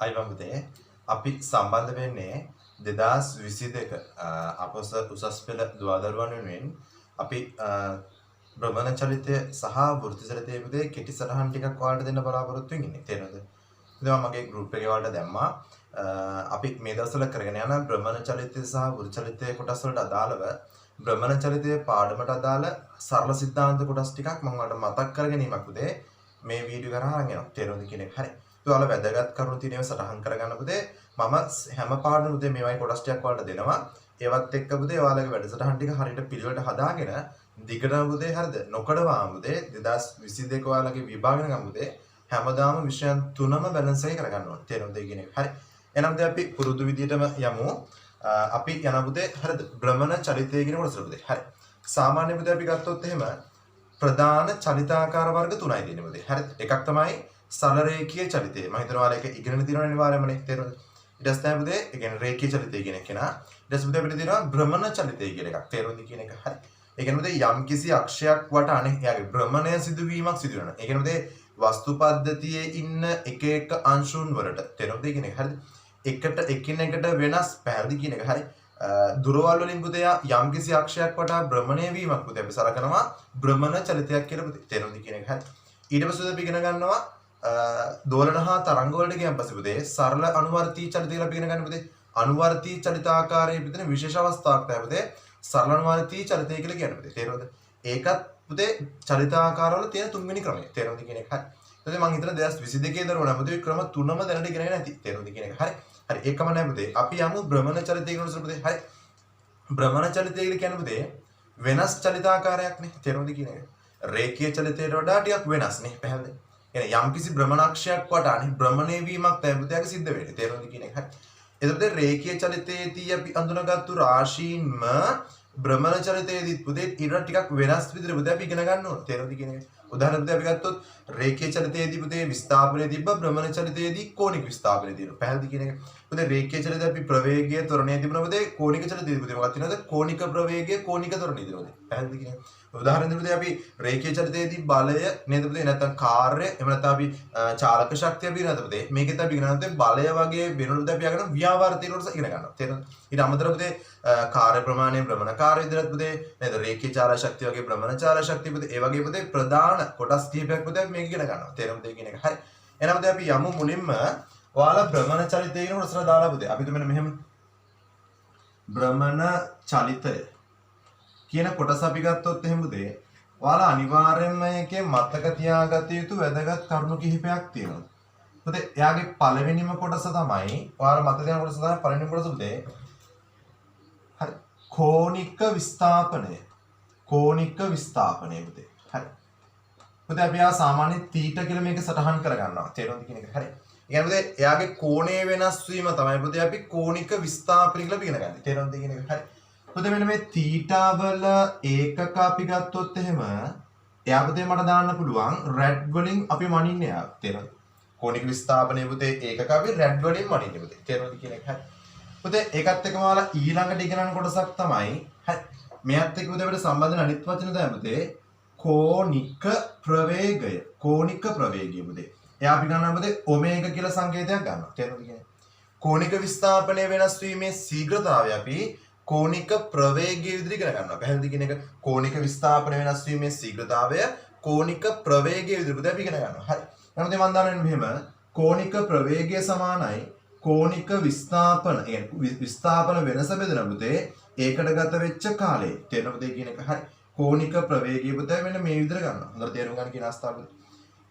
අයිබම්බුතේ අපි සම්බන්ධ වෙන්නේ 2022 අපොස උසස් පෙළ දුවදරුවන් වෙනුවෙන් අපි භ්‍රමණ චලිතය සහ වෘත්ති චලිතයේ පුතේ කෙටි සටහන් ටිකක් ඔයාලට දෙන්න බලාපොරොත්තු වෙන්නේ තේරෙනවද? ඉතින් මම මගේ ගෲප් එකේ ඔයාලට දැම්මා. අපි මේ දවස්වල කරගෙන යන භ්‍රමණ චලිතය සහ වෘත්ති චලිතයේ කොටස් වලට අදාළව භ්‍රමණ චලිතයේ පාඩමට අදාළ සරල සිද්ධාන්ත කොටස් ටිකක් මම ඔයාලට මතක් කරගැනීමක් පුතේ මේ වීඩියෝ කරා අරන් යනවා. තේරුණාද කියන එක? හරි. ඔයාලා වැදගත් කරුණු තියෙනවා සටහන් කරගන්න පුතේ. මම හැම පාඩම පුතේ මේවයි කොටස් ටිකක් ඔයාලට දෙනවා. ඒවත් එක්ක පුතේ ඔයාලගේ වැඩසටහන් ටික හරියට පිළිවෙලට හදාගෙන දිගටම පුතේ හරිද? නොකඩවාම පුතේ 2022 ඔයාලගේ විභාගන ගමු පුතේ. හැමදාම විෂයන් තුනම බැලන්ස් එක කරගන්න ඕනේ. තේරුණාද කියන එක? හරි. එහෙනම් දැන් අපි පුරුදු විදියටම යමු. අපි යන පුතේ හරිද? භ්‍රමණ චලිතය කියන කොටසට පුතේ. හරි. සාමාන්‍ය පුතේ අපි ගත්තොත් එහෙම ප්‍රධාන චලිතාකාර වර්ග තුනයි තියෙන්නේ පුතේ. හරිද? එකක් තමයි සරල රේඛීය චලිතය. මම හිතනවා ඔයාලා ඒක ඉගෙනගෙන තියෙනවා අනිවාර්යයෙන්ම තේරුණාද? ඊට පස්සේ තමයි පුතේ ඒ කියන්නේ රේඛීය චලිතය කියන එක නා. ඊට පස්සේ පුතේ අපිට තියෙනවා භ්‍රමණ චලිතය කියලා එකක්. තේරුණාද කියන එක? හරි. ඒ කියන්නේ පුතේ යම් කිසි අක්ෂයක් වට එයාගේ භ්‍රමණය සිදුවීමක් සිදු වෙනවා. ඒ කියන්නේ පුතේ වස්තු පද්ධතියේ ඉන්න එක එක අංශුන් වලට තේරුණාද කියන එක? හරිද? එකට එකිනෙකට වෙනස් පැහැදිලි කියන එක. හරි. දුරවල් වලින් පුතේ යම් කිසි අක්ෂයක් වටා භ්‍රමණය වීමක් පුතේ අපි සලකනවා භ්‍රමණ චලිතයක් කියලා පුතේ. තේරුණාද කියන එක? හරි. ඊට පස්සේ අපි ඉගෙන ගන්නවා දෝලන හා තරංග වලට ගියන් පස්සේ පුතේ සරල අනුවර්තී චලිතය කියලා අපි ඉගෙන ගන්න පුතේ. අනුවර්තී චලිතාකාරයේ පිටින විශේෂ අවස්ථාවක් තමයි පුතේ සරල අනුවර්තී චලිතය කියලා කියන්නේ පුතේ. තේරුණාද? ඒකත් පුතේ චලිතාකාරවල තියෙන තුන්වෙනි ක්‍රමය. තේරුණාද කියන එක? හරි. ඊට මම හිතන 2022 දරුවෝ නම් පුතේ ක්‍රම තුනම දැනට ඉගෙනගෙන නැති. තේරුණාද කියන එක? හරි. හරි. ඒකම නැහැ පුතේ. අපි යමු භ්‍රමණ චලිතය කියන උසර පුතේ. හරි. භ්‍රමණ චලිතය කියලා කියන්නේ පුතේ වෙනස් චලිතාකාරයක් නේ. තේරුණාද කියන එක? රේඛීය චලිතයට වඩා ටිකක් වෙනස් නේ. පැහැදිලිද? يعني යම්කිසි භ්‍රමණාක්ෂයක් වටානේ භ්‍රමණය වීමක් තමයි පුතේ සිද්ධ වෙන්නේ. තේරුණාද කියන එක? හරි. එතකොට රේඛීය චලිතයේදී අපි අඳුනගත්තු රාශීන්ම භ්‍රමණ චලිතයේදී පුතේ ඊට ටිකක් වෙනස් විදිහට පුතේ අපි ඉගෙන ගන්න ඕනේ. තේරුණාද කියන එක? උදාහරණයක් අපි ගත්තොත් රේඛීය චලිතයේදී පුතේ විස්ථාපනය තිබ්බ භ්‍රමණ චලිතයේදී කෝණික විස්ථාපනය තියෙනවා. පැහැදිලි කියන එක? පුතේ රේඛීය චලිතයේ අපි ප්‍රවේගය ත්වරණය තිබුණා පුතේ කෝණික චලිතයේදී පුතේ මොකක්ද තියෙනවද? කෝණික ප්‍රවේගය කෝණික ත්වරණය තියෙනවා. පැහැදිලි කියන එක? උදාහරණයක් පුතේ අපි රේඛීය චලිතයේදී බලය නේද පුතේ නැත්නම් කාර්ය එහෙම නැත්නම් අපි චාලක ශක්තිය අපි නේද පුතේ මේකෙත් අපි ඉගෙන ගන්නවා බලය වගේ වෙනවලුත් අපි අගන ව්‍යාවර්තන වලට ඉගෙන ගන්නවා. තේරෙනවද? ඊට අමතරව පුතේ කාර්ය ප්‍රමාණය භ්‍රමණ කාර්ය විදිහට පුතේ නේද රේඛීය චාලක ශක්තිය වගේ භ්‍රමණ චාලක ශක්තිය පුතේ ඒ වගේ පුතේ ප්‍රධාන කොටස් කිහිපයක් පුතේ අපි මේක ඉගෙන ගන්නවා. තේරෙනවද කියන එක? හරි. එහෙනම් පුතේ අපි යමු මුලින්ම ඔයාලා භ්‍රමණ චලිතය කියන කොටසට දාලා පුතේ අපි තුමෙන්න මෙහෙම භ්‍රමණ චලිතය කියන කොටස අපි ගත්තොත් එහෙම පුතේ ඔයාලා අනිවාර්යයෙන්ම මේකේ මතක තියාගත යුතු වැදගත් කරුණු කිහිපයක් තියෙනවා. පුතේ එයාගේ පළවෙනිම කොටස තමයි ඔයාලා මතක තියාගන්න කොටස තමයි පළවෙනිම කොටස පුතේ. හරි. කෝණික විස්ථාපනය. කෝණික විස්ථාපනය පුතේ. හරි. පුතේ අපි ආ සාමාන්‍ය තීටා කියලා මේක සටහන් කරගන්නවා. තේරුණාද කියන එක? හරි. ඒ කියන්නේ පුතේ එයාගේ කෝණය වෙනස් වීම තමයි පුතේ අපි කෝණික විස්ථාපනය කියලා ඉගෙන ගන්න. තේරුණාද කියන එක? හරි. පුතේ මෙන්න මේ තීටා වල ඒකක අපි ගත්තොත් එහෙම එයා පුතේ මට දාන්න පුළුවන් රැඩ් වලින් අපි මනින්නේ එයා. තේරෙනවද? කෝණික විස්ථාපනයේ පුතේ ඒකක අපි රැඩ් වලින් මනින්නේ පුතේ. තේරෙනවද කියන එක? හරි. පුතේ ඒකත් එක්කම ඔයාලා ඊළඟට ඉගෙනන කොටසක් තමයි හරි. මෙයත් එක්ක පුතේ අපිට සම්බන්ධ වෙන අනිත් වචන තමයි පුතේ කෝණික ප්‍රවේගය. කෝණික ප්‍රවේගය පුතේ. එයා අපි ගන්නවා පුතේ ඔමේගා කියලා සංකේතයක් ගන්නවා. තේරෙනවද කියන්නේ? කෝණික විස්ථාපනයේ වෙනස් වීමේ ශීඝ්‍රතාවය අපි කෝණික ප්‍රවේගය විදිහට ඉගෙන ගන්නවා. පැහැදිලි කියන එක? කෝණික විස්ථාපන වෙනස් වීමේ ශීඝ්‍රතාවය කෝණික ප්‍රවේගය විදිහට අපි ඉගෙන ගන්නවා. හරි. එහෙනම් මම දාන්නේ මෙහෙම කෝණික ප්‍රවේගය සමානයි කෝණික විස්ථාපන. ඒ කියන්නේ විස්ථාපන වෙනස බෙදන පුතේ ඒකට ගත වෙච්ච කාලය. තේරෙනවද කියන එක? හරි. කෝණික ප්‍රවේගය පුතේ මෙන්න මේ විදිහට ගන්නවා. හොඳට තේරුම් ගන්න කියන අවස්ථාව.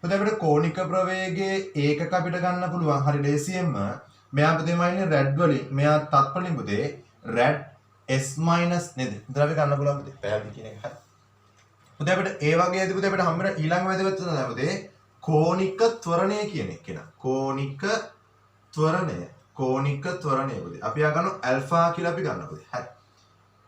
පුතේ අපිට කෝණික ප්‍රවේගයේ ඒකක අපිට ගන්න පුළුවන්. හරි ලේසියෙන්ම මෙයා පුතේ මයින්නේ රැඩ් වලින් මෙයා තත් වලින් පුතේ රැඩ් S minus නේද? ඉතින් අපි ගන්න පුළුවන් පුතේ. පැහැදිලි කියන එක. හරි. පුතේ අපිට ඒ වගේදී පුතේ අපිට හම්බ වෙන ඊළඟ වැදගත් තමයි පුතේ කෝණික ත්වරණය කියන එක නේ. කෝණික ත්වරණය. කෝණික ත්වරණය පුතේ. අපි ආ ගන්නවා ඇල්ෆා කියලා අපි ගන්නවා පුතේ. හරි.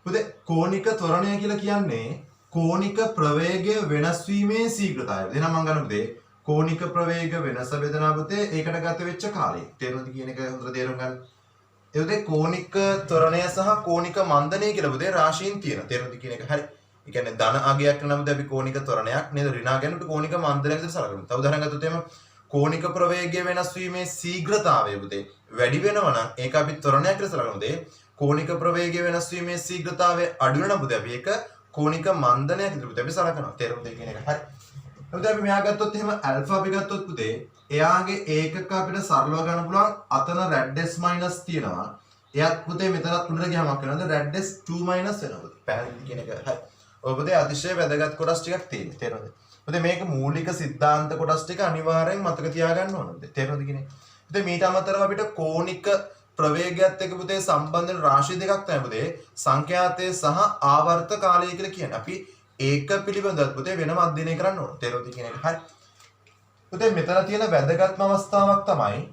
පුතේ කෝණික ත්වරණය කියලා කියන්නේ කෝණික ප්‍රවේගය වෙනස් වීමේ ශීඝ්‍රතාවය. එහෙනම් මම ගන්න පුතේ කෝණික ප්‍රවේග වෙනස බෙදනා පුතේ ඒකට ගත වෙච්ච කාලය. තේරුණාද කියන එක හොඳට තේරුම් ගන්න. එතකොට කෝණික ත්වරණය සහ කෝණික මන්දනය කියලා පුතේ රාශීන් තියෙනවා. තේරුණාද කියන එක? හරි. ඒ කියන්නේ ධන අගයක් නම් අපි කෝණික ත්වරණයක් නේද? ඍණ අගයන් අපි කෝණික මන්දනයක් විදිහට සලකනවා. තව උදාහරණයක් ගත්තොත් එහෙම කෝණික ප්‍රවේගය වෙනස් වීමේ ශීඝ්‍රතාවය පුතේ වැඩි වෙනවා නම් ඒක අපි ත්වරණයක් කියලා සලකනවා පුතේ. කෝණික ප්‍රවේගය වෙනස් වීමේ ශීඝ්‍රතාවය අඩු වෙනවා පුතේ අපි ඒක කෝණික මන්දනයක් විදිහට පුතේ අපි සලකනවා. තේරුම්ද කියන එක? හරි. එතකොට අපි මෙහා ගත්තොත් එහෙම ඇල්ෆා අපි ගත්තොත් පුතේ එයාගේ ඒකක අපිට සරලව ගන්න පුළුවන් අතන රැඩ්ඩස් මයිනස් තියෙනවා. එයාත් පුතේ මෙතනත් උඩට ගියාමක් වෙනවද රැඩ්ඩස් 2 මයිනස් වෙනවා. පැහැදිලි කියන එක. හරි. ඔය පුතේ අතිශය වැදගත් කොටස් ටිකක් තියෙනවා. තේරුණාද? පුතේ මේක මූලික સિદ્ધාන්ත කොටස් ටික අනිවාර්යෙන් මතක තියාගන්න ඕනද? තේරුණාද කියන්නේ? පුතේ මීට අමතරව අපිට කෝණික ප්‍රවේගයත් එක්ක පුතේ සම්බන්ධ වෙන රාශි දෙකක් තමයි පුතේ සංඛ්‍යාතය සහ ආවර්ත කාලය කියලා කියන්නේ. අපි ඒක පිළිබඳව පුතේ වෙනම අධ්‍යයනය කරන්න ඕන. තේරුණාද කියන එක? හරි. පුතේ මෙතන තියෙන වැදගත්ම අවස්ථාවක් තමයි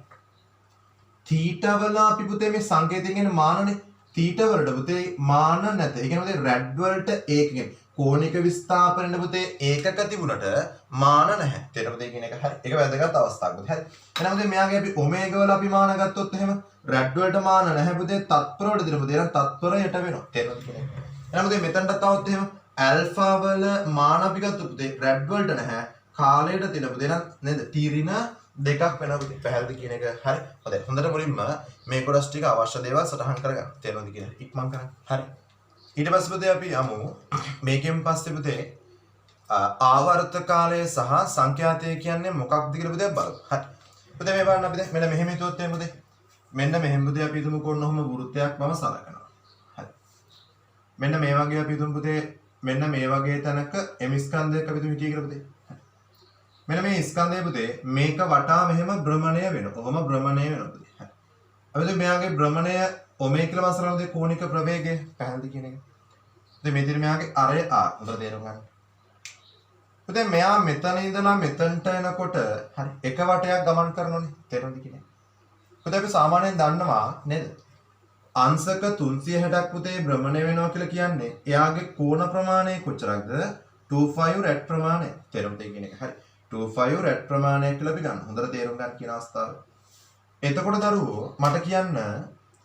තීටා වල අපි පුතේ මේ සංකේතයෙන් එන මානනේ තීටා වලට පුතේ මාන නැත. ඒ කියන්නේ පුතේ රැඩ් වලට ඒක කියන්නේ කෝණික විස්ථාපනෙට පුතේ ඒකක තිබුණට මාන නැහැ. තේරුණාද කියන එක? හරි. ඒක වැදගත් අවස්ථාවක් පුතේ. හරි. එහෙනම් පුතේ මෙයාගේ අපි ඔමේගා වල අපි මාන ගත්තොත් එහෙම රැඩ් වලට මාන නැහැ පුතේ. තත්පර වලට දෙන පුතේ. එහෙනම් තත්පර යට වෙනවා. තේරුණාද කියන එක? එහෙනම් පුතේ මෙතනට තවත් එහෙම ඇල්ෆා වල මාන අපි ගත්තොත් පුතේ රැඩ් වලට නැහැ. කාලයට දෙන පුතේ නම් නේද? තීරින දෙකක් වෙනවා පුතේ. පැහැදිලි කියන එක? හරි. හොඳයි. හොඳට මුලින්ම මේ කොටස් ටික අවශ්‍ය දේවල් සටහන් කරගන්න. තේරුණාද කියන එක? ඉක්මන් කරන්න. හරි. ඊට පස්සේ පුතේ අපි යමු මේකෙන් පස්සේ පුතේ ආවර්ත කාලය සහ සංඛ්‍යාතය කියන්නේ මොකක්ද කියලා පුතේ බලමු. හරි. පුතේ මේ බලන්න අපි දැන් මෙන්න මෙහෙම හිතුවොත් එහෙම පුතේ. මෙන්න මෙහෙම පුතේ අපි හිතමු කොන්නොම වෘත්තයක් මම සලකනවා. හරි. මෙන්න මේ වගේ අපි හිතමු පුතේ මෙන්න මේ වගේ තැනක m ස්කන්ධයක් අපි හිතමු හිටිය කියලා පුතේ. මෙන්න මේ ස්කන්ධය පුතේ මේක වටා මෙහෙම භ්‍රමණය වෙනවා. කොහොම භ්‍රමණය වෙනවා පුතේ. හරි. අපි දැන් මෙයාගේ භ්‍රමණය ඔමේ කියලා මාසලන උදේ කෝණික ප්‍රවේගය පැහැදිලි කියන එක. ඉතින් මේ විදිහට මෙයාගේ අරය ආ හොඳට තේරුම් ගන්න. ඉතින් මෙයා මෙතන ඉඳලා මෙතනට එනකොට හරි එක වටයක් ගමන් කරනෝනේ තේරුම්ද කියන්නේ. ඉතින් අපි සාමාන්‍යයෙන් දන්නවා නේද? අංශක 360ක් පුතේ භ්‍රමණය වෙනවා කියලා කියන්නේ එයාගේ කෝණ ප්‍රමාණය කොච්චරක්ද? 25 රැඩ් ප්‍රමාණය. තේරුම්ද කියන එක. හරි. 25 රැඩ් ප්‍රමාණය කියලා අපි ගන්න. හොඳට තේරුම් ගන්න කියන අවස්ථාව. එතකොට දරුවෝ මට කියන්න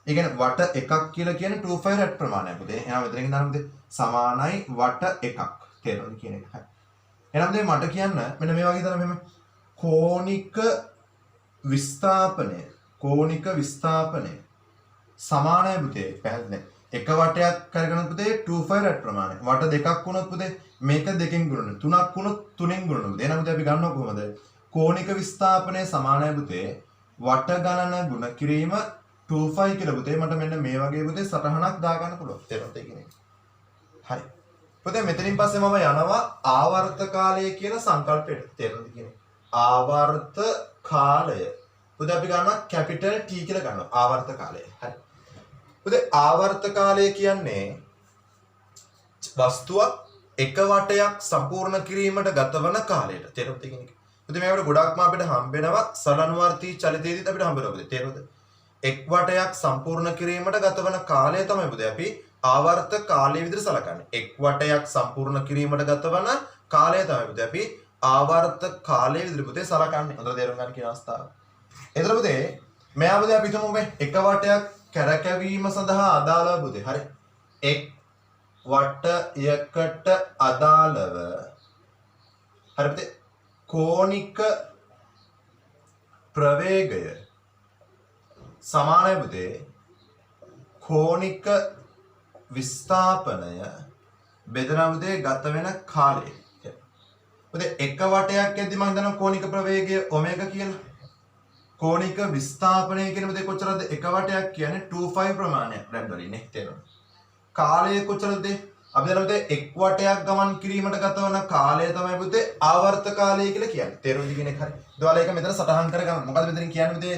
ඒ කියන්නේ වට එකක් කියලා කියන්නේ 25 රැඩ් ප්‍රමාණයක් පුතේ. එහෙනම් මෙතනින් දාන්න පුතේ සමානයි වට එකක්. තේරුණාද කියන එක? හරි. එහෙනම් දැන් මට කියන්න මෙන්න මේ වගේ තමයි මෙහෙම කෝණික විස්ථාපනය සමානයි පුතේ. පැහැදිලිද? එක වටයක් කරගෙන පුතේ 25 රැඩ් ප්‍රමාණය. වට දෙකක් වුණොත් පුතේ මේක දෙකෙන් ගුණන. තුනක් වුණොත් තුනෙන් ගුණන පුතේ. එහෙනම් පුතේ අපි ගන්නව කොහොමද? කෝණික විස්ථාපනය සමානයි පුතේ වට ගණන ගුණ කිරීම 25 කියලා පුතේ මට මෙන්න මේ වගේ පුතේ සටහනක් දාගන්න පුළුවන්. තේරුණාද කියන්නේ? හරි. පුතේ මෙතනින් පස්සේ මම යනවා ආවර්ත කාලය කියන සංකල්පයට. තේරුණාද කියන්නේ? ආවර්ත කාලය. පුතේ අපි ගන්නවා කැපිටල් T කියලා ගන්නවා ආවර්ත කාලය. හරි. පුතේ ආවර්ත කාලය කියන්නේ වස්තුවක් එක වටයක් සම්පූර්ණ කිරීමට ගතවන කාලයට. තේරුණාද කියන්නේ? පුතේ මේවට ගොඩක්ම අපිට හම්බෙනවා සලනුවර්තී චලිතයේදීත් අපිට හම්බ වෙනවා පුතේ. තේරුණාද? එක් වටයක් සම්පූර්ණ කිරීමට ගතවන කාලය තමයි පුතේ අපි ආවර්ත කාලය විදිහට සලකන්නේ. එක් වටයක් සම්පූර්ණ කිරීමට ගතවන කාලය තමයි පුතේ අපි ආවර්ත කාලය විදිහට පුතේ සලකන්නේ. හොඳට තේරුම් ගන්න කියන අවස්ථාව. එතන පුතේ මෙයා පුතේ අපි හිතමු මේ එක වටයක් කැරකැවීම සඳහා අදාළව පුතේ. හරි. එක් වටයකට අදාළව හරි පුතේ කෝණික ප්‍රවේගය සමානයි පුතේ කෝණික විස්ථාපනය බෙදලා පුතේ ගත වෙන කාලය. පුතේ එක වටයක් යද්දි මම හිතනවා කෝණික ප්‍රවේගය ඔමේගා කියලා. කෝණික විස්ථාපනය කියන පුතේ කොච්චරද? එක වටයක් කියන්නේ 25 ප්‍රමාණයක් රැඩ් වලින් නේ තේරෙනවද? කාලය කොච්චරද? අපි දන්නවා පුතේ එක් වටයක් ගමන් කිරීමට ගත වන කාලය තමයි පුතේ ආවර්ත කාලය කියලා කියන්නේ. තේරුණාද කියන එක? හරි. ඒතකොට ඒක මෙතන සටහන් කරගන්න. මොකද මෙතනින් කියන්නේ පුතේ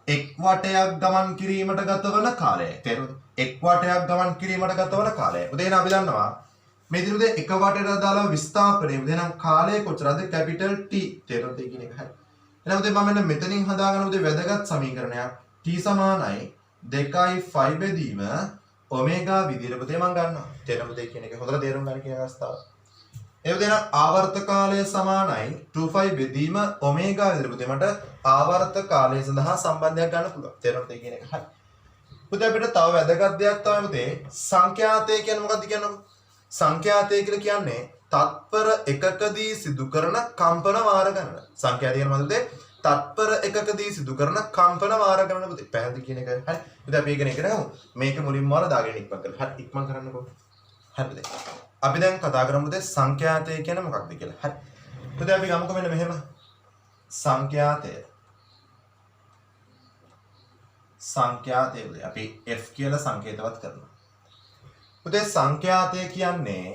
එක් වටයක් ගමන් කිරීමට ගතවන කාලය. තේරුණාද? එක් වටයක් ගමන් කිරීමට ගතවන කාලය. උදේ නම් අපි දන්නවා මේ දිනුදේ එක වටයට අදාළව විස්ථාපනය. උදේ නම් කාලය කොච්චරද? Capital T. තේරුණාද කියන එක? හරි. එහෙනම් උදේ මම මෙන්න මෙතනින් හදාගන්න උදේ වැදගත් සමීකරණයක් T සමානයි 2.5 බෙදීම ඔමේගා විදිහට පුතේ මම ගන්නවා. තේරුණාද කියන එක? හොඳට තේරුම් ගන්න කියන අවස්ථාව. ඒ උදේ නම් ආවර්ත කාලය සමානයි 2.5 බෙදීම ඔමේගා විදිහට පුතේ මට ආවර්ත කාලය සඳහා සම්බන්ධයක් ගන්න පුළුවන්. තේරුණාද කියන එක? හරි. පුතේ අපිට තව වැදගත් දෙයක් තමයි පුතේ සංඛ්‍යාතය කියන්නේ මොකක්ද කියන්නකො? සංඛ්‍යාතය කියලා කියන්නේ තත්පර එකකදී සිදු කරන කම්පන වාර ගණන. සංඛ්‍යාතිය කියන මොකද? තත්පර එකකදී සිදු කරන කම්පන වාර ගණන පුතේ. පැහැදිලි කියන එක. හරි. ඉතින් අපි ඉගෙන ගමු. මේක මුලින්ම වල දාගෙන ඉක්මන් කරලා. හරි ඉක්මන් කරන්නකෝ. හරිද? අපි දැන් කතා කරමු පුතේ සංඛ්‍යාතය කියන්නේ මොකක්ද කියලා. හරි. පුතේ අපි ගමුකෝ මෙන්න මෙහෙම. සංඛ්‍යාතය. සංඛ්‍යාතය අපි f කියලා සංකේතවත් කරනවා. පුතේ සංඛ්‍යාතය කියන්නේ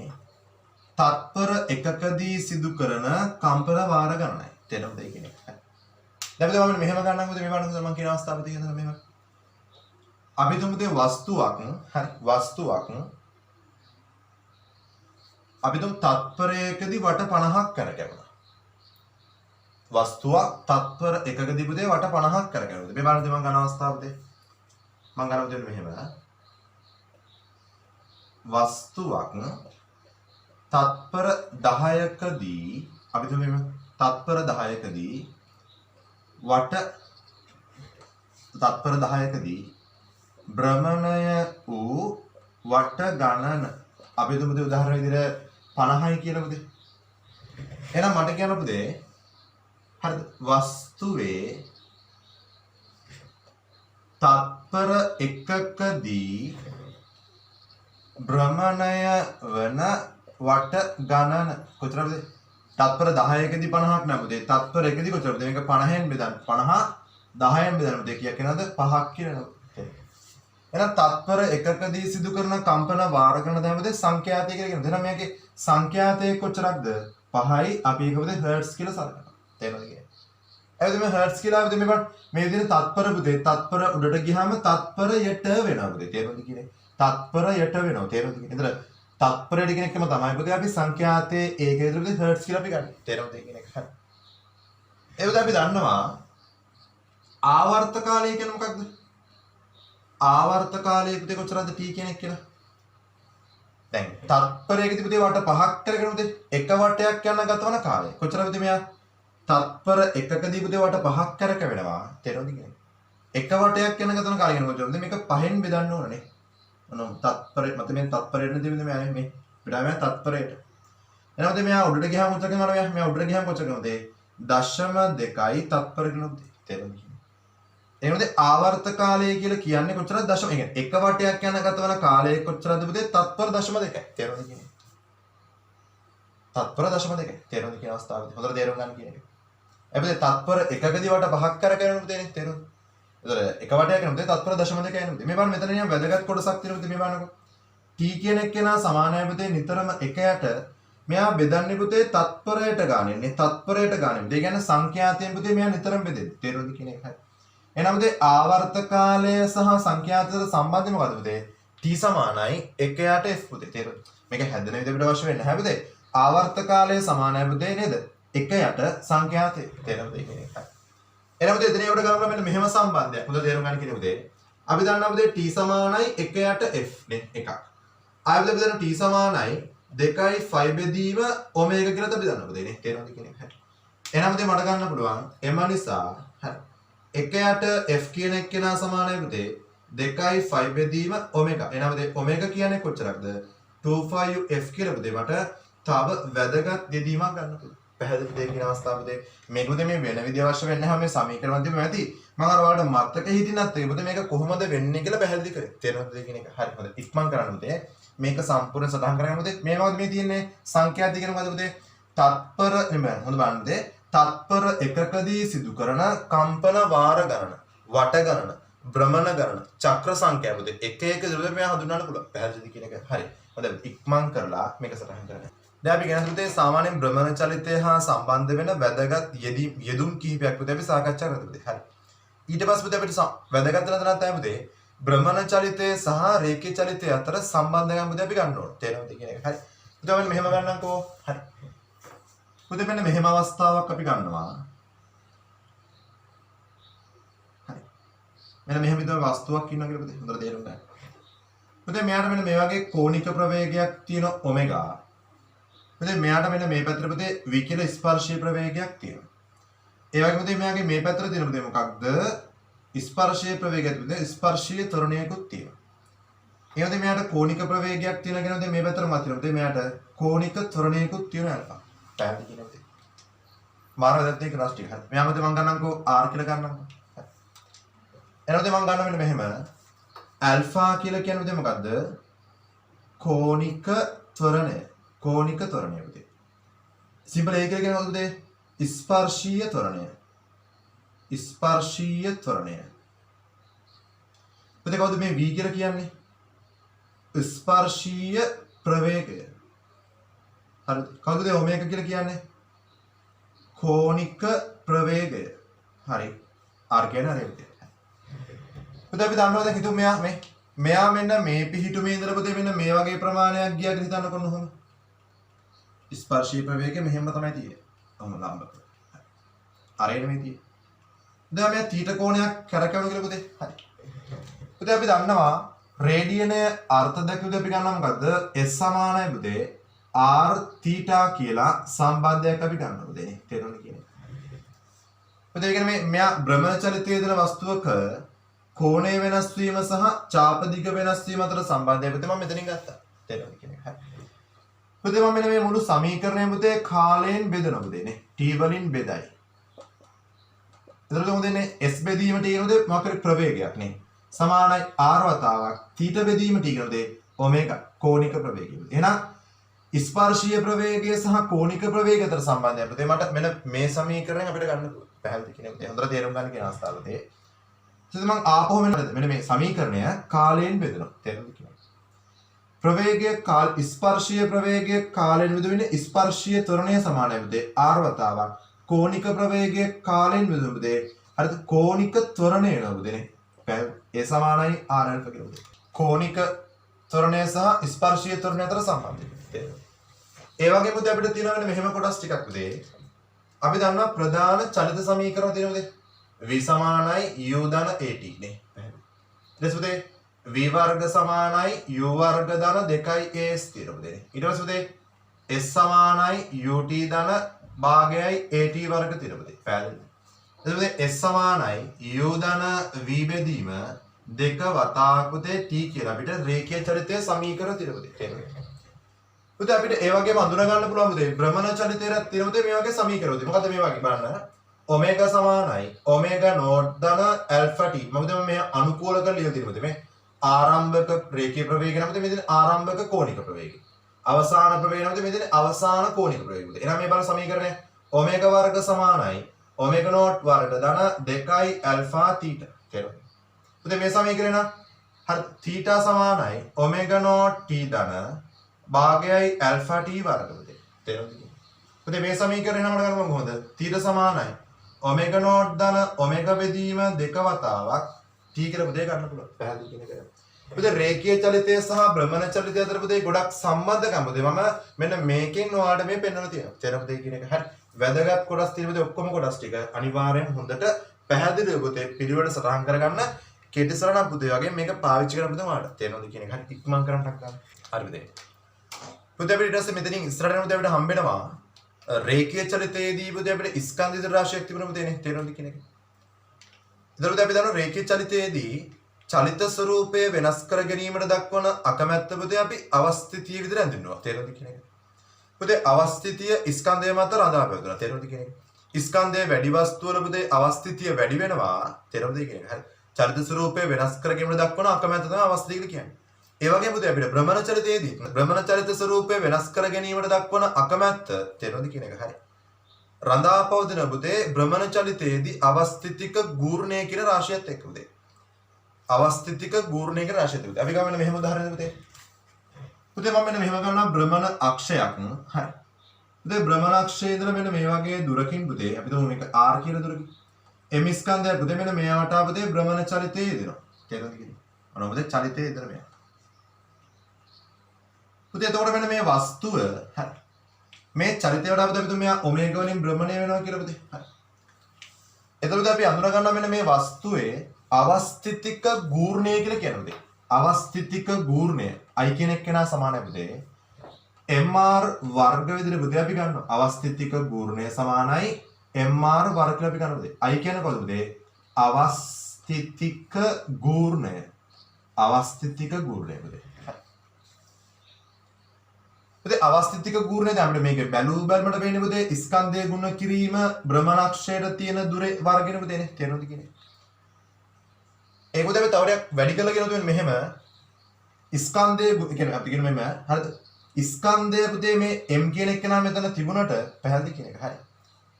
තත්පර එකකදී සිදු කරන කම්පන වාර ගණනයි. තේරුම්ද ඒ කියන්නේ? හරි. දැන් අපි මෙහෙම ගන්නකො මේ වගේ මම කියන අවස්ථාව තියෙනවා මෙහෙම. අපි තුමු වස්තුවක් හරි වස්තුවක් අපි තුමු තත්පරයකදී වට 50ක් කරකැවුණා. වස්තුවක් තත්පර එකකදී පුතේ වට 50ක් කරකැවුණා. මේ බලන්න මම ගන්න අවස්ථාව පුතේ. මම ගන්න පුතේ මෙහෙම. වස්තුවක් තත්පර 10කදී අපි තුමු මෙහෙම තත්පර 10කදී වට තත්පර 10කදී භ්‍රමණය වූ වට ගණන අපි තුමු උදාහරණ විදිහට 50යි කියලා පුතේ. එහෙනම් මට කියන්න පුතේ හරිද වස්තුවේ තත්පර එකකදී භ්‍රමණය වන වට ගණන කොතරම්ද? තත්පර 10කදී 50ක් නෑ පුතේ. තත්පර එකකදී කොතරම්ද? මේක 50න් බෙදන්න. 50 10න් බෙදන්න පුතේ. කීයක් වෙනවද? 5ක් කියලා නේද? එහෙනම් තත්පර එකකදී සිදු කරන කම්පන වාර ගණන තමයි පුතේ සංඛ්‍යාතය කියලා කියනවා. එහෙනම් මේකේ සංඛ්‍යාතය කොච්චරක්ද? 5යි. අපි ඒක පුතේ හර්ට්ස් කියලා සලකනවා. තේරෙනවද කියන්නේ? එහෙනම් මේ හර්ට්ස් කියලා අපි මේ විදිහට තත්පර පුතේ තත්පර උඩට ගියාම තත්පරයට වෙනවා පුතේ. තේරෙනවද කියන්නේ? තත්පරයට වෙනවා. තේරෙනවද කියන්නේ? එතන තත්පරයට කියන එකම තමයි පුතේ අපි සංඛ්‍යාතයේ ඒකේ විදිහට හර්ට්ස් කියලා අපි ගන්න. තේරෙනවද කියන එක? හරි. ඒක අපි දන්නවා ආවර්ත කාලය කියන්නේ මොකක්ද? ආවර්ත කාලය පුතේ කොච්චරද t කියන එක කියලා? දැන් තත්පරයකදී පුතේ වට 5ක් කරගෙන පුතේ එක වටයක් යන ගතවන කාලය. කොච්චරද මෙයා? තත්පර එකකදී පුතේ වට 5ක් කරකවෙනවා. තේරෙනවද කියන්නේ? එක වටයක් යන ගතවන කාලය කියන කොච්චරද? මේක 5න් බෙදන්න ඕනනේ. මොනවා තත්පරේ මත මේ තත්පරේට දෙන්නේ මේ මේ පිටාම තත්පරේට. එහෙනම් පුතේ මෙයා උඩට ගියාම කොච්චර කරනවද? මෙයා උඩට ගියාම කොච්චර කරනවද? 0.2යි තත්පර කියනොත් තේරෙනවද? එහෙනම් ආවර්ත කාලය කියලා කියන්නේ කොච්චරද? දශම. ඒ කියන්නේ එක වටයක් යන ගතවන කාලය කොච්චරද පුතේ? තත්පර 0.2යි. තේරෙනවද කියන්නේ? තත්පර 0.2යි. තේරෙනවද කියන අවස්ථාවේදී හොඳට තේරුම් ගන්න කියන එක. එපිට තත්පර එකකදී වට 5ක් කරගෙන පුතේ තේරෙනවද? ඒතර එක වටයක් යනකොට තත්පර 0.2යි නේද? මේ බලන්න මෙතන නියම වැදගත් කොටසක් තියෙනවා පුතේ මේ බලන්නකො. t කියන එක්කෙනා සමානයි පුතේ නිතරම එකයට මෙයා බෙදන්නේ පුතේ තත්පරයට ගානෙන්නේ තත්පරයට ගානෙන්නේ. ඒ කියන්නේ සංඛ්‍යාතයෙන් පුතේ මෙයා නිතරම බෙදෙන්නේ. තේරුණාද කියන එක? හරි. එහෙනම් පුතේ ආවර්ත කාලය සහ සංඛ්‍යාතයට සම්බන්ධය මොකද්ද පුතේ? t සමානයි 1යට f පුතේ. තේරුණාද? මේක හැදෙන විදිහට අවශ්‍ය වෙන්නේ නැහැ පුතේ. ආවර්ත කාලය සමානයි පුතේ නේද? 1යට සංඛ්‍යාතය. තේරුණාද කියන එක? එහෙනම් පුතේ එතන ඒකට ගලවලා මෙන්න මෙහෙම සම්බන්ධයක්. හොඳට තේරුම් ගන්න කියන පුතේ. අපි දන්නවා පුතේ t සමානයි 1යට f නේ එකක්. ආයෙත් අපි දන්නවා t සමානයි 2යි 5 බෙදීම ඔමේගා කියලා අපි දන්නවා පුතේ නේ. තේරුණාද කියන එක? හරි. එහෙනම් පුතේ මට ගන්න පුළුවන් m නිසා හරි. 1යට f කියන එක්කෙනා සමානයි පුතේ 2යි 5 බෙදීම ඔමේගා. එහෙනම් පුතේ ඔමේගා කියන්නේ කොච්චරක්ද? 25f කියලා පුතේ මට තව වැදගත් දෙදීමක් ගන්න පුළුවන්. පැහැදිලි දෙයක් කියන අවස්ථාවකදී මේක උදේ මේ වෙන විදිහ අවශ්‍ය වෙන්නේ නැහැ මේ සමීකරණ මැදින් ඇති මම අර ඔයාලට මතක හිටිනත් ඒක උදේ මේක කොහොමද වෙන්නේ කියලා පැහැදිලි කරේ තේරෙනවද කියන එක හරි හොඳ ඉක්මන් කරන්න උදේ මේක සම්පූර්ණ සටහන් කරගන්න උදේ මේ වගේ මේ තියෙන්නේ සංඛ්‍යා දෙකන මොකද උදේ තත්පර නෙමෙයි හොඳ බලන්න උදේ තත්පර එකකදී සිදු කරන කම්පන වාර ගණන වට ගණන භ්‍රමණ ගණන චක්‍ර සංඛ්‍යා උදේ එක එක විදිහට මේ හඳුන්වන්න පුළුවන් පැහැදිලිද කියන එක හරි හොඳ ඉක්මන් කරලා මේක සටහන් කරගන්න දැන් අපි ගැන හිතේ සාමාන්‍යයෙන් භ්‍රමණ චලිතය හා සම්බන්ධ වෙන වැදගත් යෙදුම් කිහිපයක් පුතේ අපි සාකච්ඡා කරමු පුතේ. හරි. ඊට පස්සේ පුතේ අපිට වැදගත් වෙන තැනක් තමයි පුතේ භ්‍රමණ චලිතය සහ රේඛී චලිතය අතර සම්බන්ධකම් පුතේ අපි ගන්න ඕනේ. තේරෙනවද කියන එක? හරි. පුතේ මෙන්න මෙහෙම ගන්නම්කෝ. හරි. පුතේ මෙන්න මෙහෙම අවස්ථාවක් අපි ගන්නවා. හරි. මෙන්න මෙහෙම විතර වස්තුවක් ඉන්නවා කියලා පුතේ. හොඳට තේරුම් ගන්න. පුතේ මෙයාට මෙන්න මේ වගේ කෝණික ප්‍රවේගයක් තියෙන ඔමෙගා පුතේ මෙයාට මෙන්න මේ පැත්තට පුතේ විකිල ස්පර්ශීය ප්‍රවේගයක් තියෙනවා. ඒ වගේම පුතේ මෙයාගේ මේ පැත්තට තියෙන පුතේ මොකක්ද? ස්පර්ශීය ප්‍රවේගයක් පුතේ ස්පර්ශීය ත්වරණයකුත් තියෙනවා. ඒ වගේ මෙයාට කෝණික ප්‍රවේගයක් තියෙනවා කියනවාද මේ පැත්තට මත තියෙනවා. මෙයාට කෝණික ත්වරණයකුත් තියෙනවා ඇල්ෆා. පැහැදිලි කියනවාද? මාර වැදගත් එක රාශි ටික. හරි. මෙයා මත මම ගන්නම්කෝ R කියලා ගන්නම්කෝ. එනකොට මම ගන්න මෙන්න මෙහෙම ඇල්ෆා කියලා කියන්නේ මොකද්ද? කෝණික ත්වරණය. කෝණික ත්වරණය පුතේ. සිම්පල් A කියලා කියන්නේ මොකද පුතේ? ස්පර්ශීය ත්වරණය. ස්පර්ශීය ත්වරණය. පුතේ කවුද මේ V කියලා කියන්නේ? ස්පර්ශීය ප්‍රවේගය. හරි. කවුද ඔමේගා කියලා කියන්නේ? කෝණික ප්‍රවේගය. හරි. R කියන්නේ හරි පුතේ. පුතේ අපි දන්නවා දැන් හිතුව මෙයා මෙන්න මේ පිහිටුමේ ඉඳලා පුතේ මෙන්න මේ වගේ ප්‍රමාණයක් ගියා කියලා හිතන්න කොහොමද? ස්පර්ශී ප්‍රවේගය මෙහෙම තමයි තියෙන්නේ. ඔහොම ලම්බක. හරියට මේ තියෙන්නේ. දැන් මෙයා තීට කෝණයක් කරකවන කියලා පුතේ. හරි. පුතේ අපි දන්නවා රේඩියනයේ අර්ථ දැක්විද අපි ගන්නවා මොකද්ද? S සමානයි පුතේ R θ කියලා සම්බන්ධයක් අපි ගන්නවා පුතේ. තේරුණාද කියන්නේ? පුතේ ඒ කියන්නේ මෙයා භ්‍රමණචලිතයේ දෙන වස්තුවක කෝණය වෙනස් වීම සහ චාප දිග වෙනස් වීම අතර සම්බන්ධය පුතේ මම මෙතනින් ගත්තා. තේරුණාද කියන්නේ? හරි. පුතේ මම මෙන්න මේ මුළු සමීකරණය පුතේ කාලයෙන් බෙදනවා පුතේ නේ. T වලින් බෙදයි. එතකොට මොකද වෙන්නේ? S බෙදීම T කියනොත් මොකක්ද ප්‍රවේගයක් නේ. සමානයි R වතාවක් θ බෙදීම T කියනොත් ඔමේගා කෝණික ප්‍රවේගය. එහෙනම් ස්පර්ශීය ප්‍රවේගය සහ කෝණික ප්‍රවේගය අතර සම්බන්ධය පුතේ මට මෙන්න මේ සමීකරණය අපිට ගන්න පැහැදිලි කියන පුතේ. හොඳට තේරුම් ගන්න කියන අවස්ථාවලදී මම ආපහු මෙන්න මේ සමීකරණය කාලයෙන් බෙදනවා. තේරුණාද කියන්නේ? ප්‍රවේගය ස්පර්ශීය ප්‍රවේගය කාලයෙන් බෙදුවෙන්නේ ස්පර්ශීය ත්වරණය සමානයි පුතේ R වතාවක්. කෝණික ප්‍රවේගය කාලයෙන් බෙදුවෙන්නේ පුතේ හරිද? කෝණික ත්වරණය වෙනවා පුතේනේ. ඒ සමානයි R ඇල්ෆා කියලා පුතේ. කෝණික ත්වරණය සහ ස්පර්ශීය ත්වරණය අතර සම්බන්ධය. ඒ වගේම පුතේ අපිට තියෙනවා මෙහෙම කොටස් ටිකක් පුතේ. අපි දන්නවා ප්‍රධාන චලිත සමීකරණ තියෙනවා පුතේ. V සමානයි U ධන AT නේ. ඊට පස්සේ V වර්ග සමානයි U වර්ග ධන 2AS තියෙනවා පුතේ. ඊට පස්සේ පුතේ S සමානයි UT ධන භාගයයි AT වර්ග තියෙනවා පුතේ. පැහැදිලිද? එතකොට S සමානයි U ධන V බෙදීම 2 වතාවක් පුතේ T කියලා අපිට රේඛීය චලිතයේ සමීකරණ තියෙනවා පුතේ. තේරුණාද? පුතේ අපිට ඒ වගේම අඳුන ගන්න පුළුවන් පුතේ භ්‍රමණ චලිතයේත් තියෙන පුතේ මේ වගේ සමීකරණ පුතේ. මොකද්ද මේ වගේ බලන්න. ඔමේගා සමානයි ඔමේගා නෝට් ධන ඇල්ෆා t. මොකද මේ අනුකූල කරලා ලියලා තියෙනවා පුතේ. මේ ආරම්භක රේඛීය ප්‍රවේගය නම් පුතේ මෙතන ආරම්භක කෝණික ප්‍රවේගය. අවසාන ප්‍රවේගය නම් පුතේ මෙතන අවසාන කෝණික ප්‍රවේගය පුතේ. එහෙනම් මේ බලන්න සමීකරණය ඔමේගා වර්ග සමානයි ඔමේගා නෝට් වර්ග ධන 2 ඇල්ෆා තීටා. තේරුණාද? පුතේ මේ සමීකරණය නම් හරි තීටා සමානයි ඔමේගා නෝට් t ධන භාගයයි ඇල්ෆා t වර්ග පුතේ. තේරුණාද? පුතේ මේ සමීකරණය නම් ගන්න කොහොමද? තීටා සමානයි ඔමේගා නෝට් ධන ඔමේගා බෙදීම 2 වතාවක් t කියලා පුතේ ගන්න පුළුවන්. පැහැදිලි කියන එක. පුතේ රේඛීය චලිතය සහ භ්‍රමණ චලිතය අතර පුතේ ගොඩක් සම්බන්ධකම් පුතේ මම මෙන්න මේකෙන් ඔයාලට මේ පෙන්වලා තියෙනවා. තේරෙනවද පුතේ කියන එක? හරි. වැදගත් කොටස් තියෙන පුතේ ඔක්කොම කොටස් ටික අනිවාර්යෙන් හොඳට පැහැදිලිව පුතේ පිළිවෙලට සටහන් කරගන්න. කෙටි සරණක් පුතේ වගේ මේක පාවිච්චි කරන්න පුතේ ඔයාලට. තේරෙනවද කියන එක? හරි. ඉක්මන් කරන්නක් ගන්න. හරි පුතේ. පුතේ අපිට ඊට පස්සේ මෙතනින් ඉස්සරහට පුතේ අපිට හම්බෙනවා රේඛීය චලිතයේදී පුතේ අපිට ස්කන්ධ රාශියක් තිබුණා පුතේනේ. තේරෙනවද කියන එක? එතකොට අපි දන්නවා රේඛීය චලිතයේදී චලිත ස්වරූපය වෙනස් කර ගැනීමට දක්වන අකමැත්ත පුතේ අපි අවස්ථිතිය විදිහට හඳුන්වනවා. තේරෙනවද කියන එක? පුතේ අවස්ථිතිය ස්කන්ධය මත රඳා පැවතුණා. තේරෙනවද කියන එක? ස්කන්ධයේ වැඩි වස්තු වල පුතේ අවස්ථිතිය වැඩි වෙනවා. තේරෙනවද කියන එක? හරි. චලිත ස්වරූපය වෙනස් කර ගැනීමට දක්වන අකමැත්ත තමයි අවස්ථිතිය කියලා කියන්නේ. ඒ වගේම පුතේ අපිට භ්‍රමණ චලිතයේදී භ්‍රමණ චලිත ස්වරූපය වෙනස් කර ගැනීමට දක්වන අකමැත්ත තේරෙනවද කියන එක? හරි. රඳා පවතින පුතේ භ්‍රමණ චලිතයේදී අවස්ථිතික ගූර්ණය කියන රාශියත් එක්ක පුතේ. අවස්ථිතික ගූර්ණය කියන රාශියත් එක්ක. අපි ගමු මෙහෙම උදාහරණයක් පුතේ. පුතේ මම මෙන්න මෙහෙම ගන්නවා භ්‍රමණ අක්ෂයක්. හරි. පුතේ භ්‍රමණ අක්ෂයේ ඉඳලා මෙන්න මේ වගේ දුරකින් පුතේ අපි තුමු මේක R කියන දුරකින්. M ස්කන්ධය පුතේ මෙන්න මේ වටා පුතේ භ්‍රමණ චලිතයේ යෙදෙනවා. තේරෙනවද කියන්නේ? අර පුතේ චලිතයේ යෙදෙන මෙයා. පුතේ එතකොට මෙන්න මේ වස්තුව හරි. මේ චලිතය වඩා අපි තුමු මෙයා ඔමේගා වලින් භ්‍රමණය වෙනවා කියලා පුතේ. හරි. එතකොට අපි අඳුන ගන්නවා මෙන්න මේ වස්තුවේ අවස්ථිතික ගූර්ණය කියලා කියනවා පුතේ. අවස්ථිතික ගූර්ණය I කියන එක්කෙනා සමානයි පුතේ. MR වර්ග විදිහට පුතේ අපි ගන්නවා. අවස්ථිතික ගූර්ණය සමානයි MR වර්ග කියලා අපි ගන්නවා පුතේ. I කියන්නේ කොහොමද පුතේ? අවස්ථිතික ගූර්ණය. අවස්ථිතික ගූර්ණය පුතේ. පුතේ අවස්ථිතික ගූර්ණය දැන් අපිට මේක බැලු බැලමට වෙන්නේ පුතේ ස්කන්ධය ගුණ කිරීම භ්‍රමණක්ෂයට තියෙන දුරේ වර්ගනේ පුතේනේ. තේරුණාද කියන්නේ? ඒක පුතේ අපි තව ටිකක් වැඩි කරලා කියනවා තුනේ මෙහෙම ස්කන්ධය කියන්නේ අපි කියන මෙහෙම හරිද? ස්කන්ධය පුතේ මේ m කියන එක නම් මෙතන තිබුණට පැහැදිලි කියන එක. හරි.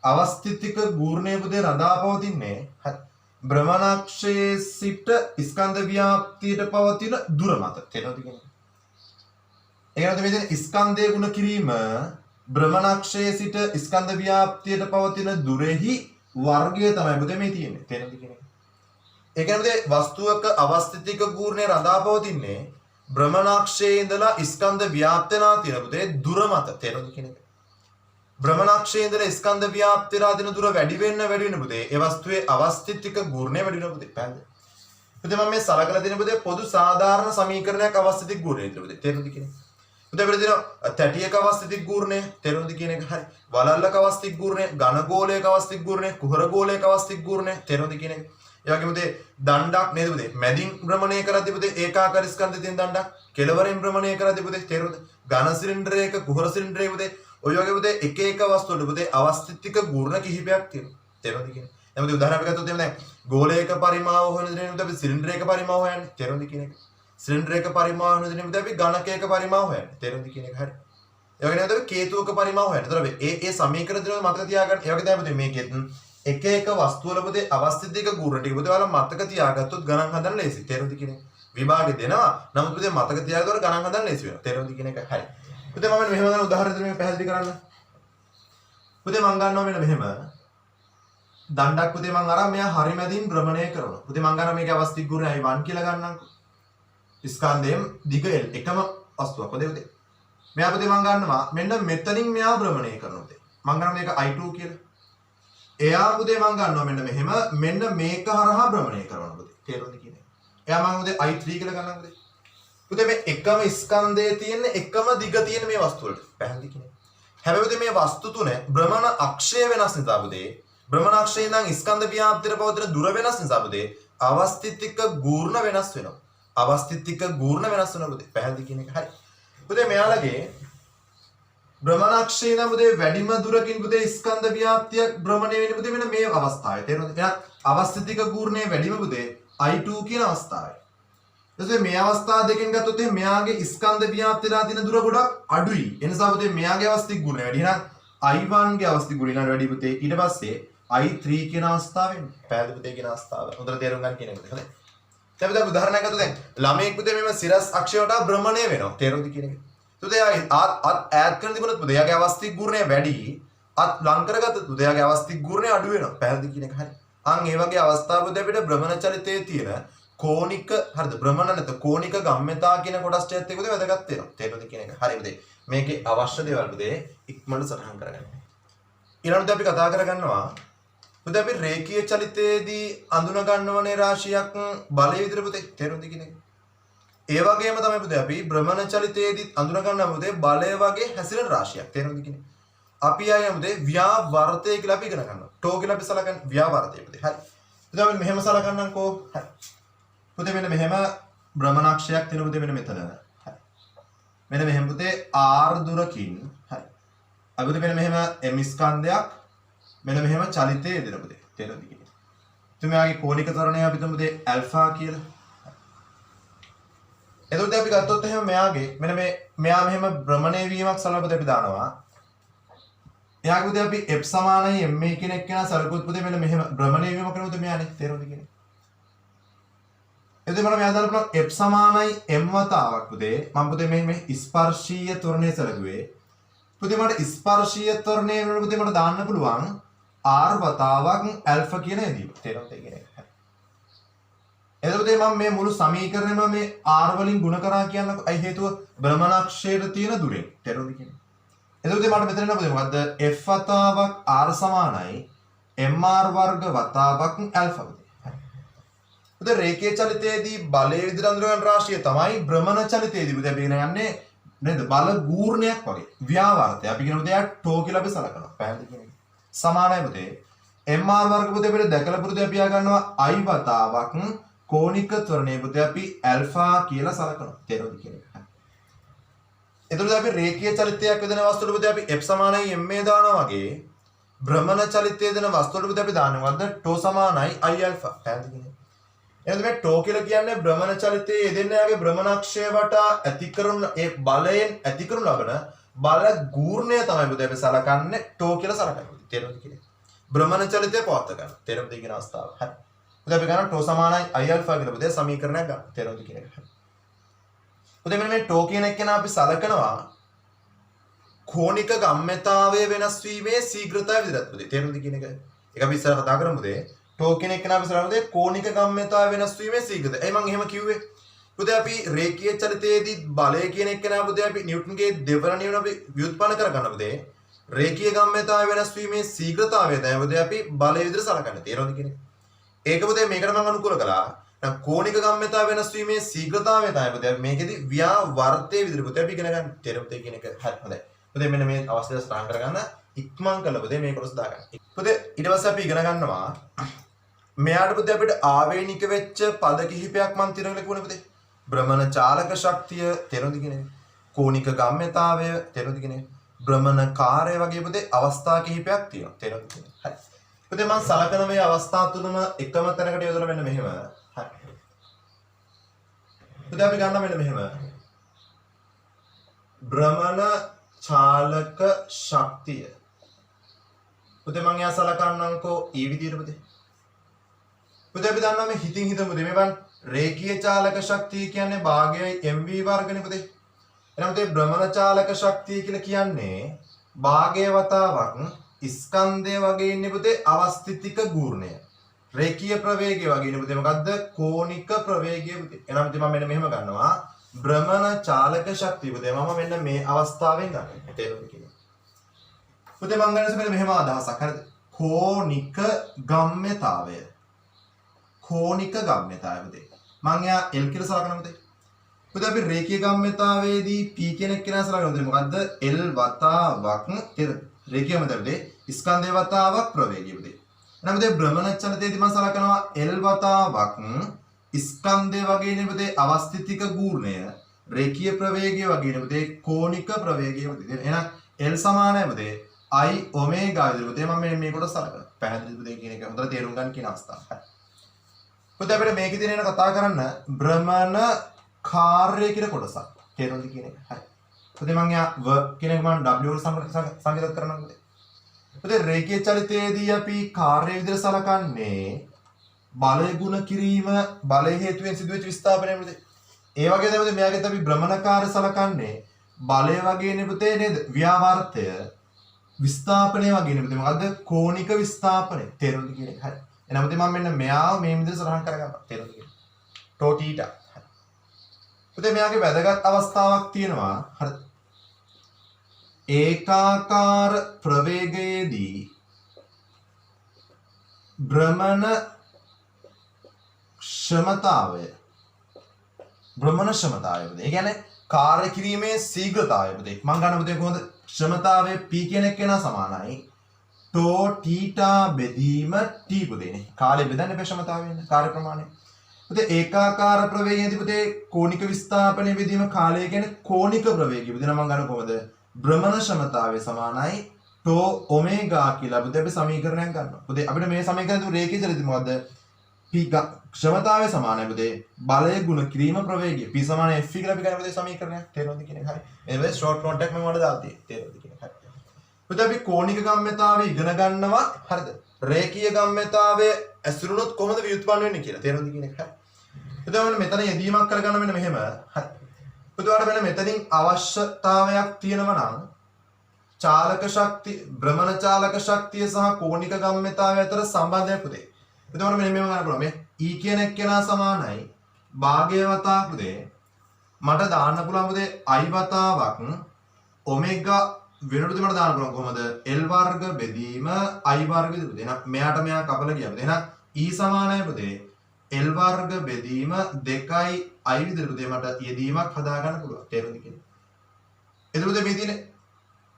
අවස්ථිතික ගූර්ණය පුතේ රඳාපවතින්නේ හරි. භ්‍රමණක්ෂයේ සිට ස්කන්ධ ව්‍යාප්තියට පවතින දුර මත. තේරෙනවද කියන්නේ? ඒකට මේ ස්කන්ධය ගුණ කිරීම භ්‍රමණක්ෂයේ සිට ස්කන්ධ ව්‍යාප්තියට පවතින දුරෙහි වර්ගය තමයි පුතේ මේ තියෙන්නේ. තේරෙනවද කියන්නේ? ඒ කියන්නේ වස්තුවක අවස්ථිතික ගූර්ණය රඳාපවතින්නේ භ්‍රමණක්ෂයේ ඉඳලා ස්කන්ධ ව්‍යාප්තනා තියෙන පුතේ දුර මත. තේරෙනවද කියන එක? භ්‍රමණක්ෂයේ ඉඳලා ස්කන්ධ ව්‍යාප්තනා තියෙන දුර වැඩි වෙන්න පුතේ ඒ වස්තුවේ අවස්ථිතික ගූර්ණය වැඩි වෙනවා පුතේ. පැහැදිලි? පුතේ මම මේ සලකලා දෙන පුතේ පොදු සාධාරණ සමීකරණයක් අවස්ථිතික ගූර්ණය විතර පුතේ. තේරෙනවද කියන එක? පුතේ අපිට දෙනවා තැටියක අවස්ථිතික ගූර්ණය. තේරෙනවද කියන එක? හරි. වලල්ලක අවස්ථිතික ගූර්ණය, ඝන ගෝලයක අවස්ථිතික ගූර්ණය, කුහර ගෝලයක අවස්ථිතික ගූර්ණය. තේරෙනවද කියන එක? ඒ වගේම පුතේ දණ්ඩක් නේද පුතේ? මැදින් භ්‍රමණය කරද්දී පුතේ ඒකාකාර ස්කන්ධ තියෙන දණ්ඩක්, කෙළවරෙන් භ්‍රමණය කරද්දී පුතේ තේරෙනවද? ඝන සිලින්ඩරයක, කුහර සිලින්ඩරයක පුතේ ඔය වගේ පුතේ එක එක වස්තු වල පුතේ අවස්ථිතික ගූර්ණ කිහිපයක් තියෙනවා. තේරෙනවද කියන්නේ? දැන් පුතේ උදාහරණයක් ගත්තොත් එහෙම දැන් ගෝලයක පරිමාව හොයන දේ නෙමෙයි අපි සිලින්ඩරයක පරිමාව හොයන්නේ. තේරෙනවද කියන එක? සිලින්ඩරයක පරිමාව හොයන දේ නෙමෙයි අපි ඝනකයක පරිමාව හොයන්නේ. තේරෙනවද කියන එක? හරි. ඒ වගේ නේද අපි කේතුවක පරිමාව හොයන්නේ. ඒතර ඒ සමීකරණ දෙක මතක තියාගන්න. ඒ වගේ තමයි පුතේ මේකෙත් එක එක වස්තු වල පුතේ අවස්ථිතික ගූර්ණ ටික පුතේ ඔයාලා මතක තියාගත්තොත් ගණන් හදන්න ලේසි. තේරෙනවද කියන එක? විභාගෙ දෙනවා. නමුත් පුතේ මතක තියාගත්තොත් ගණන් හදන්න ලේසි වෙනවා. තේරෙනවද කියන එක? හරි. පුතේ මම මෙහෙම ගන්න උදාහරණ දෙන්න පැහැදිලි කරන්න. පුතේ මම ගන්නවා මෙන්න මෙහෙම දණ්ඩක් පුතේ මම අරන් මෙයා හරි මැදින් භ්‍රමණය කරනවා. පුතේ මම ගන්නවා මේකේ අවස්ථිතික ගුණය I1 කියලා ගන්නම්කෝ. ස්කන්ධයෙන් දිග L එකම වස්තුවක්. පුතේ මෙයා පුතේ මම ගන්නවා මෙන්න මෙතනින් මෙයා භ්‍රමණය කරනවා පුතේ. මම ගන්නවා මේක I2 කියලා. එයා පුතේ මම ගන්නවා මෙන්න මේක හරහා භ්‍රමණය කරනවා පුතේ. තේරුණාද කියන්නේ? එයා මම පුතේ I3 කියලා ගන්නවා පුතේ. පුතේ මේ එකම ස්කන්ධයේ තියෙන එකම දිග තියෙන මේ වස්තු වලට. පැහැදිලි කියන්නේ? හැබැයි මේ වස්තු තුන භ්‍රමණ අක්ෂය වෙනස් නිසා පුතේ භ්‍රමණ අක්ෂයේ ඉඳන් ස්කන්ධ ව්‍යාප්තියට පවතින දුර වෙනස් නිසා පුතේ අවස්ථිතික ගූර්ණ වෙනස් වෙනවා. අවස්ථිතික ගූර්ණ වෙනස් වෙනවා පුතේ. පැහැදිලි කියන එක හරි. පුතේ මෙයාලගේ භ්‍රමණ අක්ෂයේ ඉඳන් පුතේ වැඩිම දුරකින් පුතේ ස්කන්ධ ව්‍යාප්තියක් භ්‍රමණය වෙන්නේ පුතේ මෙන්න මේ අවස්ථාවේ. තේරුණාද? එහෙනම් අවස්ථිතික ගූර්ණයේ වැඩිම පුතේ I2 කියන අවස්ථාවේ. එතකොට මේ අවස්ථා දෙකෙන් ගත්තොත් එහෙනම් මෙයාගේ ස්කන්ධ ව්‍යාප්තිලා තියෙන දුර ගොඩක් අඩුයි. ඒ නිසා පුතේ මෙයාගේ අවස්ථික ගුණය වැඩි. එහෙනම් I1 ගේ අවස්ථික ගුණය ඊට වැඩි පුතේ. ඊට පස්සේ I3 කියන අවස්ථාවෙන් පැහැදිලි පුතේ කියන අවස්ථාව. හොඳට තේරුම් ගන්න කියන එක. හරි. දැන් පුතේ උදාහරණයක් ගත්තොත් දැන් ළමයෙක් පුතේ මෙම සිරස් අක්ෂයට භ්‍රමණය වෙනවා. තේරුම්ද කියන එක? පුතේ අත් ඈඩ් කරන තිබුණොත් පුතේ එයාගේ අවස්ථික ගුණය වැඩි. අත් ලං කරගත්තොත් පුතේ එයාගේ අවස්ථික ගුණය අඩු වෙනවා. පැහැදිලි කියන එක. හරි. අන් ඒ වගේ අවස්ථා පුතේ අපිට භ්‍රමණ චලිතයේ තියෙන කෝණික හරිද භ්‍රමණ නැත කෝණික ගම්‍යතා කියන කොටස් ටිකත් එක්ක පුතේ වැදගත් වෙනවා. තේරුණාද කියන එක? හරි පුතේ. මේකේ අවශ්‍ය දේවල් පුතේ ඉක්මනට සටහන් කරගන්න. ඊළඟට අපි කතා කරගන්නවා පුතේ අපි රේඛීය චලිතයේදී අඳුන ගන්නවනේ රාශියක් බලය විතර පුතේ. තේරුණාද කියන එක? ඒ වගේම තමයි පුතේ අපි භ්‍රමණ චලිතයේදී අඳුන ගන්නවා පුතේ බලය වගේ හැසිරෙන රාශියක්. තේරුණාද කියන එක? අපි ආයෙ පුතේ ව්‍යාවර්තය කියලා අපි ඉගෙන ගන්නවා. ටෝ කියලා අපි සලකන්නේ ව්‍යාවර්තය පුතේ. හරි. පුතේ අපි මෙහෙම සලකන්නම්කෝ. හරි. පුතේ මෙන්න මෙහෙම භ්‍රමණාක්ෂයක් තියෙන පුතේ මෙන්න මෙතන. හරි. මෙන්න මෙහෙම පුතේ R දුරකින් හරි. අපි පුතේ මෙන්න මෙහෙම M ස්කන්ධයක් මෙන්න මෙහෙම චලිතයේ දෙන පුතේ. තේරෙනවද කියන්නේ? තුමයාගේ කෝණික ත්වරණය අපි තුමු පුතේ ඇල්ෆා කියලා. එතකොට අපි ගත්තොත් එහෙම මෙයාගේ මෙන්න මෙයා මෙහෙම භ්‍රමණය වීමක් සලකුණු පුතේ අපි දානවා. එයාගේ පුතේ අපි F සමානයි M කියන එක කෙනා සලකුණු පුතේ මෙන්න මෙහෙම භ්‍රමණය වීම කරන පුතේ මෙයානේ. තේරෙනවද කියන්නේ? එතකොට මම මෙයා දාලා පුළුවන් F සමානයි M වතාවක් පුතේ මම පුතේ මේ ස්පර්ශීය ත්වරණය සලකුවේ පුතේ මට ස්පර්ශීය ත්වරණය වෙනකොට පුතේ මට දාන්න පුළුවන් R වතාවක් ඇල්ෆා කියන එදීම. තේරෙනවද කියන්නේ? එතකොට මම මේ මුළු සමීකරණයම මේ R වලින් ගුණ කරා කියන්නකො. අයි හේතුව භ්‍රමණාක්ෂයට තියෙන දුරෙන්. තේරුණාද කියන්නේ? එතකොට මට මෙතන නේද මොකද්ද? F වතාවක් R සමානයි mr වර්ග වතාවක් ඇල්ෆා පුතේ. පුතේ රේඛීය චලිතයේදී බලයේ විදිහට අඳුර ගන්න රාශිය තමයි භ්‍රමණ චලිතයේදී පුතේ අපි ඉගෙන ගන්නේ නේද? බල ගූර්ණයක් වගේ. ව්‍යාවර්තය. අපි කියන පුතේ ටෝ කියලා අපි සලකනවා. පැහැදිලි කියන්නේ. සමානයි පුතේ. mr වර්ග පුතේ අපිට දැකලා පුරුදු අපි ආ ගන්නවා I වතාවක් කෝණික ත්වරණය පුතේ අපි ඇල්ෆා කියලා සලකනවා. තේරුණාද කියන එක? එතකොට අපි රේඛීය චලිතයක් යොදන වස්තුවට පුතේ අපි f සමානයි ma දානවා වගේ භ්‍රමණ චලිතය දෙන වස්තුවට පුතේ අපි දාන්නේ මොකද්ද? ටෝ සමානයි i ඇල්ෆා. පැහැදිලිද? එහෙනම් මේ ටෝ කියලා කියන්නේ භ්‍රමණ චලිතයේ යෙදෙන යාගේ භ්‍රමණක්ෂය වටා ඇති කරන ඒ බලයෙන් ඇති කරනු ලබන බල ගූර්ණය තමයි පුතේ අපි සලකන්නේ ටෝ කියලා සලකන්නේ. තේරුණාද කියන්නේ? භ්‍රමණ චලිතය පවත්ව ගන්න. තේරුණාද කියන අවස්ථාව. හරි. පුතේ අපි ගන්න ටෝ සමානයි i ඇල්ෆා කියලා පුතේ සමීකරණයක් ගන්න. තේරුණාද කියන එක? පුතේ මෙන්න මේ ටෝ කියන එක නා අපි සලකනවා කෝණික ගම්‍යතාවය වෙනස් වීමේ ශීඝ්‍රතාවය විදිහට පුතේ. තේරුණාද කියන එක? ඒක අපි ඉස්සර කතා කරමු පුතේ. ටෝ කියන එක නා අපි සලකනවා කෝණික ගම්‍යතාවය වෙනස් වීමේ ශීඝ්‍රතාවය. එයි මම එහෙම කිව්වේ. පුතේ අපි රේඛීය චලිතයේදී බලය කියන එක නා පුතේ අපි නිව්ටන්ගේ දෙවන නියම අපි ව්‍යුත්පන්න කරගන්න පුතේ. රේඛීය ගම්‍යතාවය වෙනස් වීමේ ශීඝ්‍රතාවය තමයි පුතේ අපි බලය විදිහට සලකන්නේ. තේරුණාද කියන එක? ඒක පුතේ මේකට මම අනුකූල කළා. දැන් කෝණික ගම්‍යතාව වෙනස් වීමේ ශීඝ්‍රතාවය තමයි පුතේ මේකෙදි ව්‍යාවර්තයේ විදිහට පුතේ අපි ඉගෙන ගන්න. තේරුණාද කියන එක? හරි හොඳයි. පුතේ මෙන්න මේ අවස්ථාව ස්ථාන කරගන්න ඉක්මන් කළ පුතේ මේ කොටස දාගන්න. පුතේ ඊට පස්සේ අපි ඉගෙන ගන්නවා මෙයාට පුතේ අපිට ආවේනික වෙච්ච පද කිහිපයක් මම තිරගල කිව්වනේ පුතේ. භ්‍රමණ චාලක ශක්තිය තේරුණාද කියන්නේ? කෝණික ගම්‍යතාවය තේරුණාද කියන්නේ? භ්‍රමණ කාර්ය වගේ පුතේ අවස්ථා කිහිපයක් තියෙනවා. තේරුණාද කියන්නේ? හරි. පුතේ මම සලකන මේ අවස්ථා තුනම එකම තැනකට යොදලා මෙන්න මෙහෙම. හරි. පුතේ අපි ගන්න මෙන්න මෙහෙම. භ්‍රමණ චාලක ශක්තිය. පුතේ මම යා සලකන්නම්කෝ ඊ විදියට පුතේ. පුතේ අපි දන්නවා මේ හිතින් හිතමු දෙමෙවන් රේඛීය චාලක ශක්තිය කියන්නේ භාගයයි mv වර්ගනේ පුතේ. එහෙනම් පුතේ භ්‍රමණ චාලක ශක්තිය කියලා කියන්නේ භාගය වතාවක් ස්කන්ධය වගේ ඉන්නේ පුතේ අවස්ථිතික ගූර්ණය. රේඛීය ප්‍රවේගය වගේ ඉන්නේ පුතේ මොකද්ද? කෝණික ප්‍රවේගය පුතේ. එහෙනම් පුතේ මම මෙන්න මෙහෙම ගන්නවා. භ්‍රමණ චාලක ශක්තිය පුතේ මම මෙන්න මේ අවස්ථාවෙන් ගන්නවා. තේරුණාද කියන්නේ? පුතේ මම ගන්නස මෙන්න මෙහෙම අදහසක්. හරිද? කෝණික ගම්‍යතාවය. කෝණික ගම්‍යතාවය පුතේ. මම යා L කියලා සලකනවා පුතේ. පුතේ අපි රේඛීය ගම්‍යතාවයේදී P කියන එක කියලා සලකනවා පුතේ. මොකද්ද? L වතාවක් තේරෙද? රේඛීය ගම්‍යතාවයේදී ස්කන්ධය වතාවක් ප්‍රවේගය පුතේ. එහෙනම් පුතේ භ්‍රමණ චලිතයේදී මම සලකනවා L වතාවක් ස්කන්ධය වගේ නේ පුතේ අවස්ථිතික ගූර්ණය. රේඛීය ප්‍රවේගය වගේ නේ පුතේ කෝණික ප්‍රවේගය පුතේ. එහෙනම් L සමානයි පුතේ I ඔමේගා විදිහට පුතේ මම මේ කොට සලකනවා. පැහැදිලිද පුතේ කියන එක හොඳට තේරුම් ගන්න කියන අවස්ථාව. හරි. පුතේ අපිට මේකෙදී නේන කතා කරන්න භ්‍රමණ කාර්ය කියන කොටසක්. තේරුණාද කියන එක? හරි. පුතේ මම යා work කියන එක මම W වල සංකේත කරනවා පුතේ. පුතේ රේඛීය චලිතයේදී අපි කාර්ය විදිහට සලකන්නේ බලය ගුණ කිරීම බලය හේතුවෙන් සිදුවෙච්ච විස්ථාපනය පුතේ. ඒ වගේ තමයි මෙයාගෙත් අපි භ්‍රමණකාර සලකන්නේ බලය වගේනේ පුතේ නේද? ව්‍යාවර්තය විස්ථාපනය වගේනේ පුතේ. මොකද්ද? කෝණික විස්ථාපනය. තේරුණාද කියන එක? හරි. එහෙනම් පුතේ මම මෙන්න මෙයාව මේ විදිහට සලහන් කරගන්නවා. තේරුණාද කියන එක? ටෝ තීටා. හරි. පුතේ මෙයාගේ වැදගත් අවස්ථාවක් තියෙනවා. හරි. ඒකාකාර ප්‍රවේගයේදී භ්‍රමණ ක්ෂමතාවය පුතේ. ඒ කියන්නේ කාර්ය කිරීමේ ශීඝ්‍රතාවය පුතේ. මම ගන්න පුතේ කොහොමද? ක්ෂමතාවය P කියන එක වෙනා සමානයි ටෝ තීටා බෙදීම T පුතේනේ. කාලය බෙදන්නේ මේ ක්ෂමතාවයෙන් කාර්ය ප්‍රමාණය. පුතේ ඒකාකාර ප්‍රවේගයේදී පුතේ කෝණික විස්ථාපනය බෙදීම කාලය කියන්නේ කෝණික ප්‍රවේගය. පුතේ නම් මම ගන්න කොහොමද? භ්‍රමණ ක්ෂමතාවය සමානයි ටෝ ඔමේගා කියලා පුතේ අපි සමීකරණයක් ගන්නවා. පුතේ අපිට මේ සමීකරණය තුන රේඛීය චලිතය මොකද්ද? P ක්ෂමතාවය සමානයි පුතේ බලය ගුණ කිරීම ප්‍රවේගය. P සමාන F කියලා අපි ගන්න පුතේ සමීකරණයක්. තේරුණාද කියන එක? හරි. මේ ෂෝට් නෝට් එකක් මම වල දාලා තියෙන්නේ. තේරුණාද කියන එක? හරි. පුතේ අපි කෝණික ගම්‍යතාවය ඉගෙන ගන්නවා. හරිද? රේඛීය ගම්‍යතාවය ඇසුරුනොත් කොහොමද ව්‍යුත්පන්න වෙන්නේ කියලා. තේරුණාද කියන එක? හරි. පුතේ මම මෙතන යෙදීමක් කරගන්න මෙන්න මෙහෙම. හරි. පුතේ ඔයාලට මෙන්න මෙතනින් අවශ්‍යතාවයක් තියෙනවා නම් චාලක ශක්තිය භ්‍රමණ චාලක ශක්තිය සහ කෝණික ගම්‍යතාවය අතර සම්බන්ධයක් පුතේ. එතකොට මෙන්න මේව ගන්න පුළුවන්. මේ E කියන එක්කෙනා සමානයි භාගය වතාවක් පුතේ. මට දාන්න පුළුවන් පුතේ I වතාවක් ඔමේගා වෙනකොට මට දාන්න පුළුවන් කොහමද? L වර්ග බෙදීම I වර්ග විදිහට පුතේ. එහෙනම් මෙයාට මෙයා කපලා ගියා පුතේ. එහෙනම් E සමානයි පුතේ L වර්ග බෙදීම 2යි I විදිහට පුතේ මට යෙදීමක් හදා ගන්න පුළුවන්. තේරුණාද කියන්නේ? එතකොට මේ තියෙන්නේ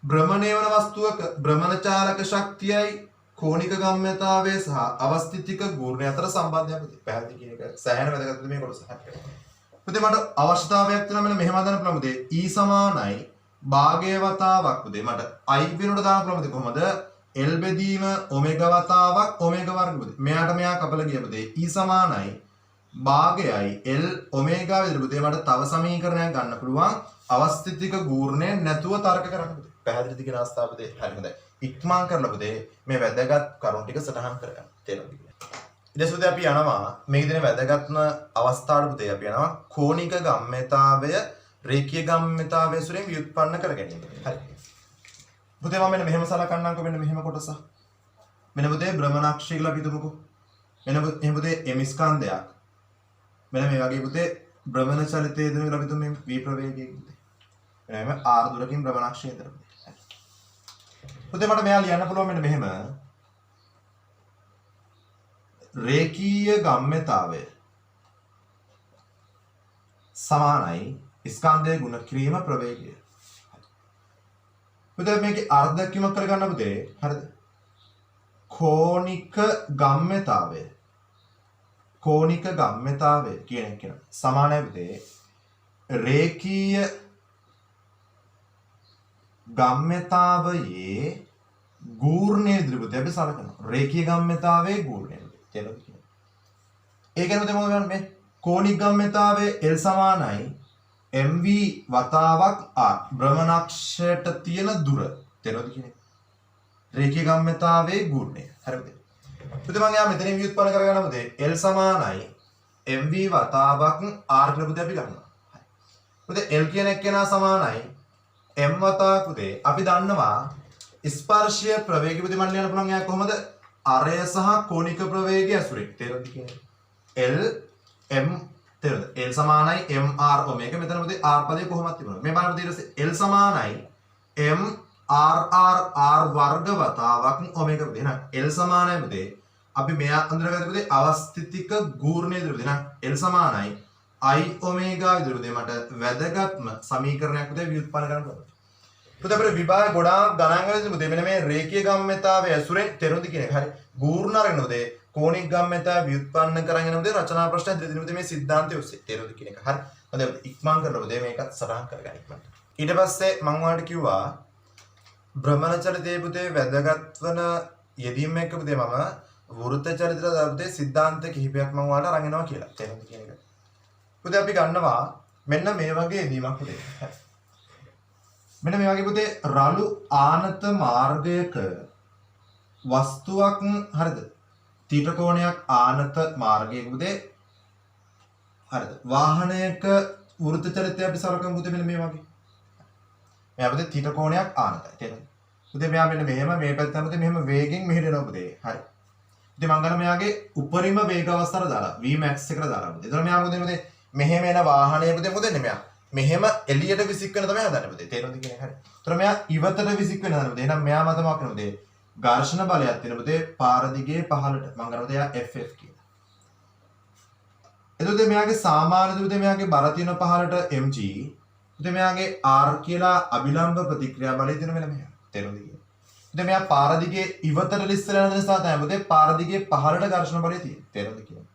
භ්‍රමණය වන වස්තුවක භ්‍රමණ චාලක ශක්තියයි කෝණික ගම්‍යතාවය සහ අවස්ථිතික ගූර්ණය අතර සම්බන්ධය පුතේ. පැහැදිලි කියන එක සෑහෙන වැදගත් මේ කොටස. පුතේ මට අවශ්‍යතාවයක් තියෙනවා මෙන්න මෙහෙම හදන්න පුළුවන් පුතේ. E සමානයි භාගය වතාවක් පුතේ. මට I වෙනුවට දාන්න පුළුවන් පුතේ. කොහොමද? L බෙදීම ඔමෙගා වතාවක් ඔමෙගා වර්ග පුතේ. මෙයාට මෙයා කපලා ගිය පුතේ. E සමානයි භාගයයි L ඔමෙගා විතර පුතේ. මට තව සමීකරණයක් ගන්න පුළුවන්. අවස්ථිතික ගූර්ණය නැතුව තර්ක කරන්න පුතේ. පැහැදිලිද කියන අවස්ථාව පුතේ. හරි හොඳයි. ඉක්මන් කරලා පුතේ මේ වැදගත් කරුණු ටික සටහන් කරගන්න. තේරුණාද කියලා. ඊට පස්සේ අපි යනවා මේ දිනේ වැදගත්ම අවස්ථාවට පුතේ අපි යනවා කෝණික ගම්‍යතාවය රේඛීය ගම්‍යතාවය සුරින් ව්‍යුත්පන්න කර ගැනීම. හරි. පුතේ මම මෙන්න මෙහෙම සලකන්නම්කෝ මෙන්න මෙහෙම කොටස. මෙන්න පුතේ භ්‍රමණාක්ෂය කියලා අපි හිතමුකෝ. මෙන්න එහෙම පුතේ M ස්කන්ධයක්. මෙන්න මේ වගේ පුතේ භ්‍රමණ චලිතයේ දෙන කියලා අපි හිතමු මේ V ප්‍රවේගයේ පුතේ. මෙන්න මෙහෙම R දුරකින් භ්‍රමණාක්ෂය හිතමු. පුතේ මට මෙයා ලියන්න පුළුවන් මෙන්න මෙහෙම රේඛීය ගම්‍යතාවය සමානයි ස්කන්ධය ගුණ කිරීම ප්‍රවේගය. පුතේ මේකේ අර්ධකීමක් කරගන්න පුතේ. හරිද? කෝණික ගම්‍යතාවය කියන එක කියන සමානයි පුතේ රේඛීය ගම්‍යතාවයේ ගූර්ණය විදිහට පුතේ අපි සලකනවා. රේඛීය ගම්‍යතාවයේ ගූර්ණය. තේරුණාද කියන්නේ? ඒ කියන්නේ පුතේ මොකද මේ කෝණික ගම්‍යතාවයේ L සමානයි mv වතාවක් r භ්‍රමණාක්ෂයට තියෙන දුර. තේරුණාද කියන්නේ? රේඛීය ගම්‍යතාවයේ ගූර්ණය. හරිද? පුතේ මම යා මෙතනින් ව්‍යුත්පන්න කරගන්න පුතේ L සමානයි mv වතාවක් r කියලා පුතේ අපි ගන්නවා. හරි. පුතේ L කියන එක්කෙනා සමානයි m වතාවක් පුතේ අපි දන්නවා ස්පර්ශීය ප්‍රවේගය පුතේ මම ලියන්න පුළුවන් එයා කොහොමද? අරය සහ කෝණික ප්‍රවේගය ඇසුරින්. තේරුණාද කියන්නේ? L m තේරුණාද? L සමානයි mr ඔමේගා. මෙතන පුතේ r පදේ කොහොමද තිබුණා? මේ බලන්න පුතේ ඊට පස්සේ L සමානයි m r වර්ග වතාවක් ඔමේගා පුතේ. එහෙනම් L සමානයි පුතේ අපි මෙයා අඳුරගත්ත පුතේ අවස්ථිතික ගූර්ණය විදිහට පුතේ. එහෙනම් L සමානයි I ඔමේගා විදිහට පුතේ මට වැදගත්ම සමීකරණයක් පුතේ ව්‍යුත්පන්න කරන්න පුළුවන්. පුතේ අපේ විභාග ගොඩාක් ගණන් වලදී පුතේ මෙන්න මේ රේඛීය ගම්‍යතාවය ඇසුරෙන් තේරුම්ද කියන එක. හරි. ගූර්ණ අරගෙන පුතේ කෝණික ගම්‍යතාවය ව්‍යුත්පන්න කරගෙන පුතේ රචනා ප්‍රශ්න දෙදින පුතේ මේ સિદ્ધාන්තය ඔස්සේ තේරුම්ද කියන එක. හරි. හොඳයි ඉක්මන් කරලා පුතේ මේකත් සටහන් කරගන්න ඉක්මනට. ඊට පස්සේ මම ඔයාලට කිව්වා භ්‍රමණ චලිතයේ පුතේ වැදගත් වන යෙදීම් එක්ක පුතේ මම වෘත්ත චලිතයට පුතේ સિદ્ધාන්ත කිහිපයක් මම ඔයාලට අරන් එනවා කියලා. තේරුම්ද කියන එක. පුතේ අපි ගන්නවා මෙන්න මේ වගේ යෙදීමක් පුතේ. හරි. මෙන්න මේ වගේ පුතේ රළු ආනත මාර්ගයක වස්තුවක් හරිද? තීට කෝණයක් ආනත මාර්ගයක පුතේ හරිද? වාහනයක වෘත්ත චලිතය අපි සලකමු පුතේ මෙන්න මේ වගේ. මෙයා පුතේ තීට කෝණයක් ආනතයි. තේරුණාද? පුතේ මෙයා මෙන්න මෙහෙම මේ පැත්තට පුතේ මෙහෙම වේගෙන් මෙහෙට එනවා පුතේ. හරි. ඉතින් මම ගන්න මෙයාගේ උපරිම වේග අවස්ථාවට දාලා Vmax එකට දාලා පුතේ. එතකොට මෙයා පුතේ මෙහෙම එන වාහනය පුතේ මොකද වෙන්නේ මෙයා? මෙහෙම එළියට විසික් වෙන තමයි හදන්නේ පුතේ. තේරුණාද කියන්නේ? හරි. ඒතර මෙයා ඉවතට විසික් වෙන හදන්නේ පුතේ. එහෙනම් මෙයා මතමක් වෙන පුතේ. ඝර්ෂණ බලයක් තියෙන පුතේ පාර දිගේ පහළට. මම ගන්න පුතේ එයා FF කියලා. එතකොට මෙයාගේ සාමාන්‍ය පුතේ මෙයාගේ බර තියෙන පහළට mg. පුතේ මෙයාගේ r කියලා අභිලම්බ ප්‍රතික්‍රියා බලය තියෙන මෙන්න මෙයා. තේරුණාද කියන්නේ? ඉතින් මෙයා පාර දිගේ ඉවතට ලිස්සලා යන නිසා තමයි පුතේ පාර දිගේ පහළට ඝර්ෂණ බලය තියෙන්නේ. තේරුණාද කියන්නේ?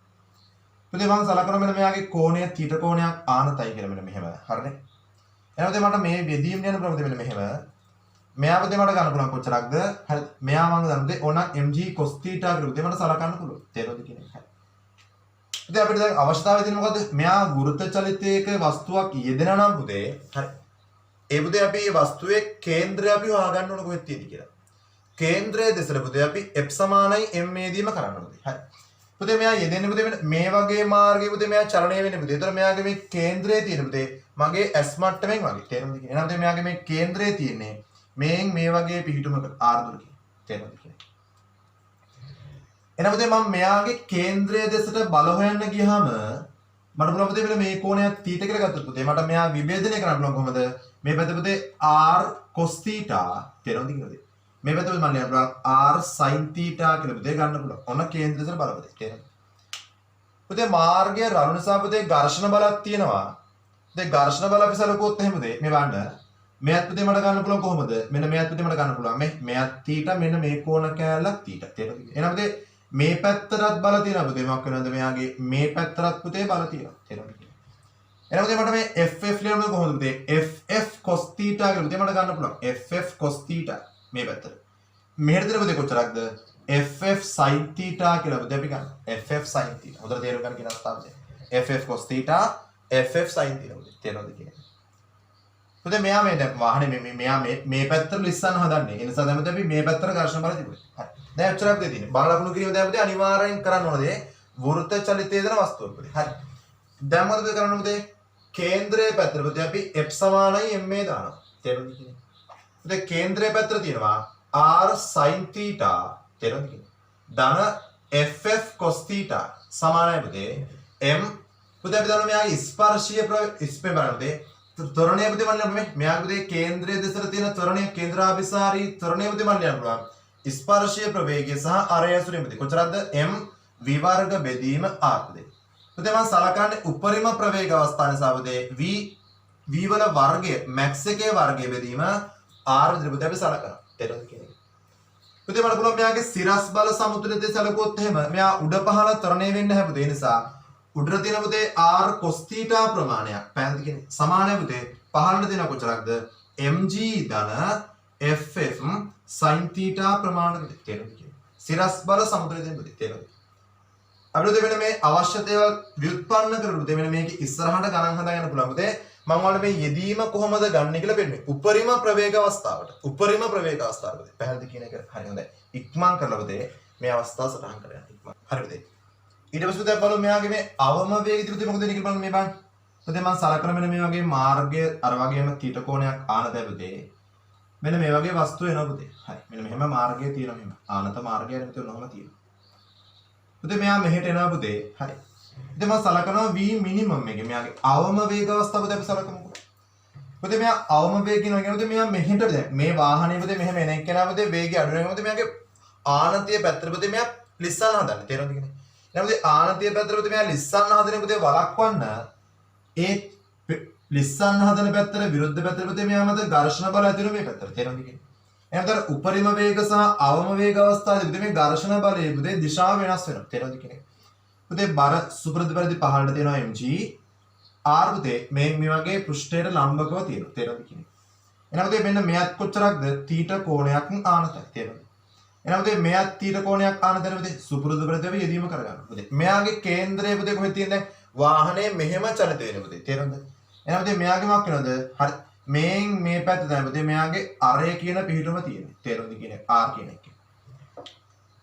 පුතේ මම සලකනවා මෙන්න මෙයාගේ කෝණය තීට කෝණයක් ආනතයි කියලා මෙන්න මෙහෙම. හරිනේ. එහෙනම් පුතේ මට මේ වෙදීම් යන ප්‍රවෘත්ති මෙන්න මෙහෙම. මෙයා පුතේ මට ගන්න පුළුවන් කොච්චරක්ද? හරි. මෙයා මම ගන්න පුතේ ඕන mg cos θ කියලා පුතේ මට සලකන්න පුළුවන්. තේරුණාද කියන්නේ? හරි. ඉතින් අපිට දැන් අවස්ථාවේ තියෙන මොකද්ද? මෙයා වෘත්ත චලිතයක වස්තුවක් යෙදෙනා නම් පුතේ හරි. ඒ පුතේ අපි මේ වස්තුවේ කේන්ද්‍රය අපි හොයාගන්න ඕන කොහෙද තියෙන්නේ කියලා. කේන්ද්‍රයේ දෙසට පුතේ අපි f සමානයි m යෙදීම කරන්න ඕනේ. හරි. පුතේ මෙයා යෙදෙන්නේ පුතේ මේ වගේ මාර්ගයක පුතේ මෙයා චලනය වෙන්නේ පුතේ. ඒතර මෙයාගේ මේ කේන්ද්‍රයේ තියෙන පුතේ මගේ S මට්ටමෙන් වගේ. තේරුණාද කියන්නේ? එහෙනම් පුතේ මෙයාගේ මේ කේන්ද්‍රයේ තියෙන්නේ මේන් මේ වගේ පිහිටුමක R දුරකින්. තේරුණාද කියන්නේ? එහෙනම් පුතේ මම මෙයාගේ කේන්ද්‍රයේ දෙසට බල හොයන්න ගියාම මට පුළුවන් පුතේ මෙන්න මේ කෝණයක් θ කියලා ගත්තොත් පුතේ මට මෙයා විභේදනය කරන්න පුළුවන් කොහොමද? මේ පැත්ත පුතේ R cos θ තේරුණාද කියන්නේ? මේ පැත්ත මම ලියන්න පුළුවන් r sin θ කියලා පුතේ ගන්න පුළුවන්. ඔන්න කේන්ද්‍ර දෙසට බලපතේ. තේරෙනවද? පුතේ මාර්ගය රළු නිසා පුතේ ඝර්ෂණ බලක් තියෙනවා. පුතේ ඝර්ෂණ බල අපි සලකුවොත් එහෙමද? මේ බලන්න. මෙයත් පුතේ මට ගන්න පුළුවන් කොහොමද? මෙන්න මෙයත් පුතේ මට ගන්න පුළුවන්. මෙයත් θ මෙන්න මේ කෝණ කෑල්ලක් θ. තේරෙනවද? එහෙනම් පුතේ මේ පැත්තටත් බල තියෙනවා පුතේ. මොකක් වෙනවද? මෙයාගේ මේ පැත්තටත් පුතේ බල තියෙනවා. තේරෙනවද? එහෙනම් පුතේ මට මේ FF ලියන්න කොහොමද පුතේ? FF cos θ කියලා පුතේ මට ගන්න පුළුවන්. FF cos θ මේ පැත්තට. මෙහෙට දෙන පුතේ කොච්චරක්ද? FF sin θ කියලා පුතේ අපි ගන්න. FF sin θ. හොඳට තේරුම් ගන්න කියන අවස්ථාවද? FF cos θ FF sin θ පුතේ. තේරෙනවද කියන්නේ? පුතේ මෙයා මේ දැන් වාහනේ මෙයා මේ පැත්තට ලිස්සන්න හදන්නේ. ඒ නිසා දැන් අපි මේ පැත්තට ඝර්ෂණ බල තිබුණේ. හරි. දැන් ඔච්චරක් පුතේ තියෙන්නේ. බල ලකුණු කිරීම දැන් පුතේ අනිවාර්යෙන් කරන්න ඕන දේ වෘත්ත චලිතයේ දෙන වස්තුව පුතේ. හරි. දැන් මොකද කරන්න පුතේ? කේන්ද්‍රයේ පැත්තට පුතේ අපි f සමානයි ma දානවා. තේරුණාද කියන්නේ? පුතේ කේන්ද්‍රයේ පැත්තට තියෙනවා r sin θ තේරුණාද කියන්නේ? ධන ff cos θ සමානයි පුතේ m පුතේ අපි දන්නවා මෙයාගේ ස්පර්ශීය ස්පේ බලන්න පුතේ ත්වරණය පුතේ මල්ලන්න මේ මෙයාගේ පුතේ කේන්ද්‍රයේ දෙසට තියෙන ත්වරණය කේන්ද්‍රාභිසාරී ත්වරණය පුතේ මල්ලන්න පුළුවන් ස්පර්ශීය ප්‍රවේගය සහ අරය ඇසුරින් පුතේ කොච්චරද m v වර්ග බෙදීම r පුතේ පුතේ මම සලකන්නේ උපරිම ප්‍රවේග අවස්ථාව නිසා පුතේ v වල වර්ගය max එකේ වර්ගය බෙදීම r විදිහට පුතේ අපි සලකනවා තේරුණාද කියන්නේ පුතේ මට පුළුවන් මෙයාගේ සිරස් බල සමතුලිතය සැලකුවොත් එහෙම මෙයා උඩ පහළ ත්වරණය වෙන්න හැදුවේ ඒ නිසා උඩට තියෙන පුතේ r cos θ ප්‍රමාණයක් පැහැදිලි කියන්නේ සමානයි පුතේ පහළට තියෙන කොච්චරක්ද mg ධන ff sin θ ප්‍රමාණයකට තේරුණාද කියන්නේ සිරස් බල සමතුලිතය පුතේ තේරුණාද අපිට මෙන්න මේ අවශ්‍ය දේවල් ව්‍යුත්පන්න කරලා පුතේ මෙන්න මේක ඉස්සරහට ගණන් හදාගන්න පුළුවන් පුතේ මම ඔයාලට මේ යෙදීම කොහොමද ගන්න කියලා පෙන්නන්නේ උපරිම ප්‍රවේග අවස්ථාවට පුතේ පැහැදිලි කියන එක හරි හොඳයි ඉක්මන් කරලා පුතේ මේ අවස්ථාව සටහන් කරගන්න ඉක්මන් හරි පුතේ ඊට පස්සේ පුතේ බලමු මෙයාගේ මේ අවම වේගය පුතේ මොකද වෙන්නේ කියලා බලන්න මේ බලන්න පුතේ මම සලකන මෙන්න මේ වගේ මාර්ගය අර වගේම θ කෝණයක් ආනත පුතේ මෙන්න මේ වගේ වස්තු එනවා පුතේ හරි මෙන්න මෙහෙම මාර්ගය තියෙනවා මෙහෙම ආනත මාර්ගය පුතේ ඔන්නෝම තියෙනවා පුතේ මෙයා මෙහෙට එනවා පුතේ හරි ඉතින් මම සලකනවා v මිනිමම් එකේ මෙයාගේ අවම වේග අවස්ථාව පුතේ අපි සලකමුකෝ පුතේ මෙයා අවම වේග කියනවා කියන්නේ මෙයා මෙහෙට දැන් මේ වාහනේ පුතේ මෙහෙම එන එක්කෙනා පුතේ වේගය අඩු වෙනවා පුතේ මෙයාගේ ආනතිය පැත්තට පුතේ මෙයා ලිස්සන්න හදන්නේ තේරෙනවද කියන්නේ එහෙනම් පුතේ ආනතිය පැත්තට පුතේ මෙයා ලිස්සන්න හදන්නේ පුතේ වළක්වන්න ඒ ලිස්සන්න හදන පැත්තට විරුද්ධ පැත්තට පුතේ මෙයා මත ඝර්ෂණ බල ඇතිවෙන මේ පැත්තට තේරෙනවද කියන්නේ එහෙනම් උපරිම වේග සහ අවම වේග අවස්ථාවේදී පුතේ මේ ඝර්ෂණ බලයේ පුතේ දිශාව වෙනස් වෙනවා තේරෙනවද කියන්නේ පුතේ බර සුපුරුදු පරිදි පහළට තියෙනවා mg r පුතේ මේ වගේ පෘෂ්ඨයට ලම්බකව තියෙනවා තේරෙනවද කියන්නේ එහෙනම් පුතේ මෙන්න මෙයත් කොච්චරක්ද θ කෝණයක් ආනතයි තේරෙනවද එහෙනම් පුතේ මෙයත් θ කෝණයක් ආනතන පුතේ සුපුරුදු පරිදි අපි යෙදීම කරගන්න පුතේ මෙයාගේ කේන්ද්‍රය පුතේ කොහෙද තියෙන්නේ වාහනේ මෙහෙම චලිත වෙන්නේ පුතේ තේරෙනවද එහෙනම් පුතේ මෙයාගේ මොකක් වෙනවද හරි මේ පැත්ත තමයි පුතේ මෙයාගේ අරය කියන පිහිටුම තියෙන්නේ තේරෙනවද කියන්නේ r කියන එක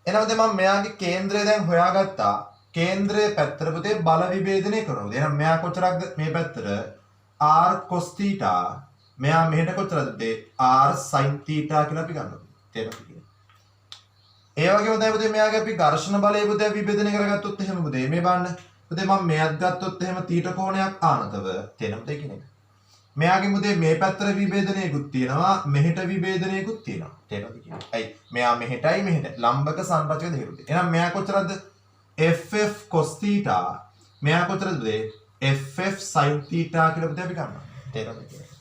එහෙනම් පුතේ මම මෙයාගේ කේන්ද්‍රය දැන් හොයාගත්තා කේන්ද්‍රයේ පැත්තට පුතේ බල විභේදනය කරනවා. එහෙනම් මෙයා කොච්චරක්ද මේ පැත්තට r cos θ මෙයා මෙහෙට කොච්චරද පුතේ r sin θ කියලා අපි ගන්නවා. තේරුණාද කියන්නේ? ඒ වගේම තමයි පුතේ මෙයාගේ අපි ඝර්ෂණ බලය පුතේ විභේදනය කරගත්තොත් එහෙම පුතේ මේ බලන්න. පුතේ මම මෙයත් ගත්තොත් එහෙම θ කෝණයක් ආනතව තේරෙනවද කියන්නේ? මෙයාගේ පුතේ මේ පැත්තට විභේදනයකුත් තියෙනවා මෙහෙට විභේදනයකුත් තියෙනවා. තේරෙනවද කියන්නේ? ඇයි මෙයා මෙහෙටයි මෙහෙට ලම්බක සංරචක දෙකකුත්. එහෙනම් මෙයා කොච්චරද ff cos θ මෙයා කොතරද ff sin θ කියලා පුතේ අපි ගන්නවා තේරෙනවද කියන්නේ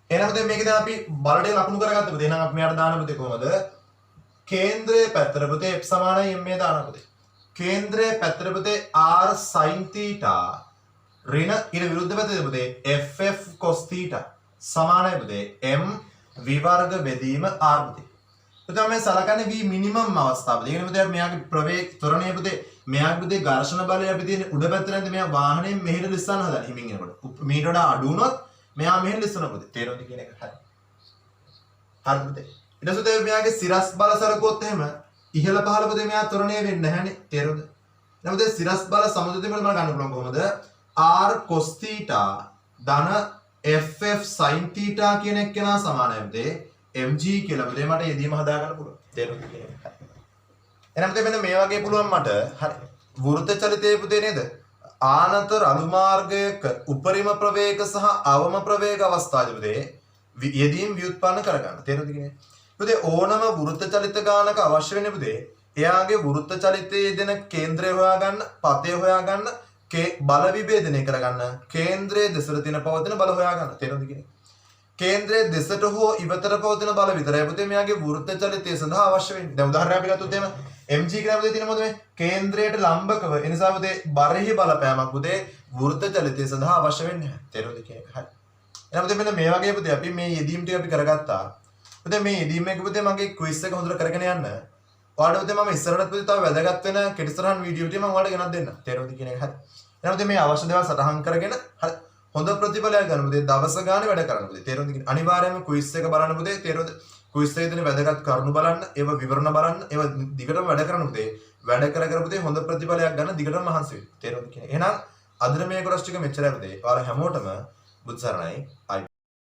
එහෙනම් දැන් මේක දැන් අපි බලඩේ ලකුණු කරගත්ත පුතේ එහෙනම් අපි මෙයාට දාන පුතේ කොහමද කේන්ද්‍රයේ පැත්තට පුතේ f සමානයි m දාන පුතේ කේන්ද්‍රයේ පැත්තට පුතේ r sin θ ඍණ ඊට විරුද්ධ පැත්තේ පුතේ ff cos θ සමානයි පුතේ m v වර්ග බෙදීම r පුතේ පුතේ මේ සලකන්නේ v මිනිමම් අවස්ථාව. ඒ කියන්නේ පුතේ මෙයාගේ ප්‍රවේග ත්වරණය පුතේ මෙයාගේ පුතේ ඝර්ෂණ බලය අපි තියෙන උඩ පැත්තට නැද්ද මෙයා වාහනයෙන් මෙහෙට ලිස්සන්න හදන හිමින් එනකොට. මීට වඩා අඩු වුණොත් මෙයා මෙහෙට ලිස්සන පුතේ. තේරෙනවද කියන එක? හරි. හරි පුතේ. ඊට පස්සේ මෙයාගේ සිරස් බල සලකුවොත් එහෙම ඉහළ පහළ පුතේ මෙයා ත්වරණය වෙන්නේ නැහැනේ. තේරෙනවද? එහෙනම් පුතේ සිරස් බල සමතුලිතය මම ගන්න පුළුවන් කොහොමද? r cos θ ධන ff sin θ කියන එක කෙනා සමානයි පුතේ. mg කියලා පුතේ මට යෙදීම හදා ගන්න පුළුවන්. තේරුණාද කියන්නේ? එහෙනම් පුතේ මෙන්න මේ වගේ පුළුවන් මට හරි. වෘත්ත චලිතයේ පුතේ නේද? ආනත රළු මාර්ගයක උපරිම ප්‍රවේග සහ අවම ප්‍රවේග අවස්ථාවේ පුතේ යෙදීම් ව්‍යුත්පන්න කරගන්න. තේරුණාද කියන්නේ? පුතේ ඕනම වෘත්ත චලිත ගානක අවශ්‍ය වෙන්නේ පුතේ එයාගේ වෘත්ත චලිතයේ දෙන කේන්ද්‍රය හොයාගන්න, පතය හොයාගන්න, බල විභේදනය කරගන්න, කේන්ද්‍රයේ දෙසට තියෙන පවතින බල හොයාගන්න. තේරුණාද කියන්නේ? කේන්ද්‍රයේ දෙසට හෝ ඉවතට පවතින බල විතරයි පුතේ මෙයාගේ වෘත්ත චලිතය සඳහා අවශ්‍ය වෙන්නේ. දැන් උදාහරණයක් අපි ගත්තොත් එහෙම mg කියලා පුතේ තියෙන මොකද මේ කේන්ද්‍රයට ලම්බකව ඒ නිසා පුතේ බරෙහි බලපෑමක් පුතේ වෘත්ත චලිතය සඳහා අවශ්‍ය වෙන්නේ නැහැ. තේරුණාද කියන එක? හරි. එහෙනම් පුතේ මෙන්න මේ වගේ පුතේ අපි මේ යෙදීම් ටික අපි කරගත්තා. පුතේ මේ යෙදීම් එක පුතේ මගේ ක්විස් එක හොඳට කරගෙන යන්න. ඔයාලට පුතේ මම ඉස්සරහට පුතේ තව වැදගත් වෙන කෙටිසරහන් වීඩියෝ ටික මම ඔයාලට ගෙනත් දෙන්න. තේරුණාද කියන එක? හරි. එහෙනම් පුතේ මේ අවශ්‍ය දේවල් සටහන් කරගෙන හරි හොඳ ප්‍රතිඵලයක් ගන්න පුතේ දවස ගානේ වැඩ කරන්න පුතේ. තේරුණාද කියන? අනිවාර්යයෙන්ම ක්විස් එක බලන්න පුතේ. තේරුණාද? ක්විස් එකේ තියෙන වැදගත් කරුණු බලන්න, ඒව විවරණ බලන්න, ඒව දිගටම වැඩ කරන්න පුතේ. වැඩ කර පුතේ හොඳ ප්‍රතිඵලයක් ගන්න දිගටම මහන්සි වෙන්න. තේරුණාද කියන? එහෙනම් අද මේ කොටස් ටික මෙච්චරයි පුතේ. ඔයාලා හැමෝටම බුදු සරණයි.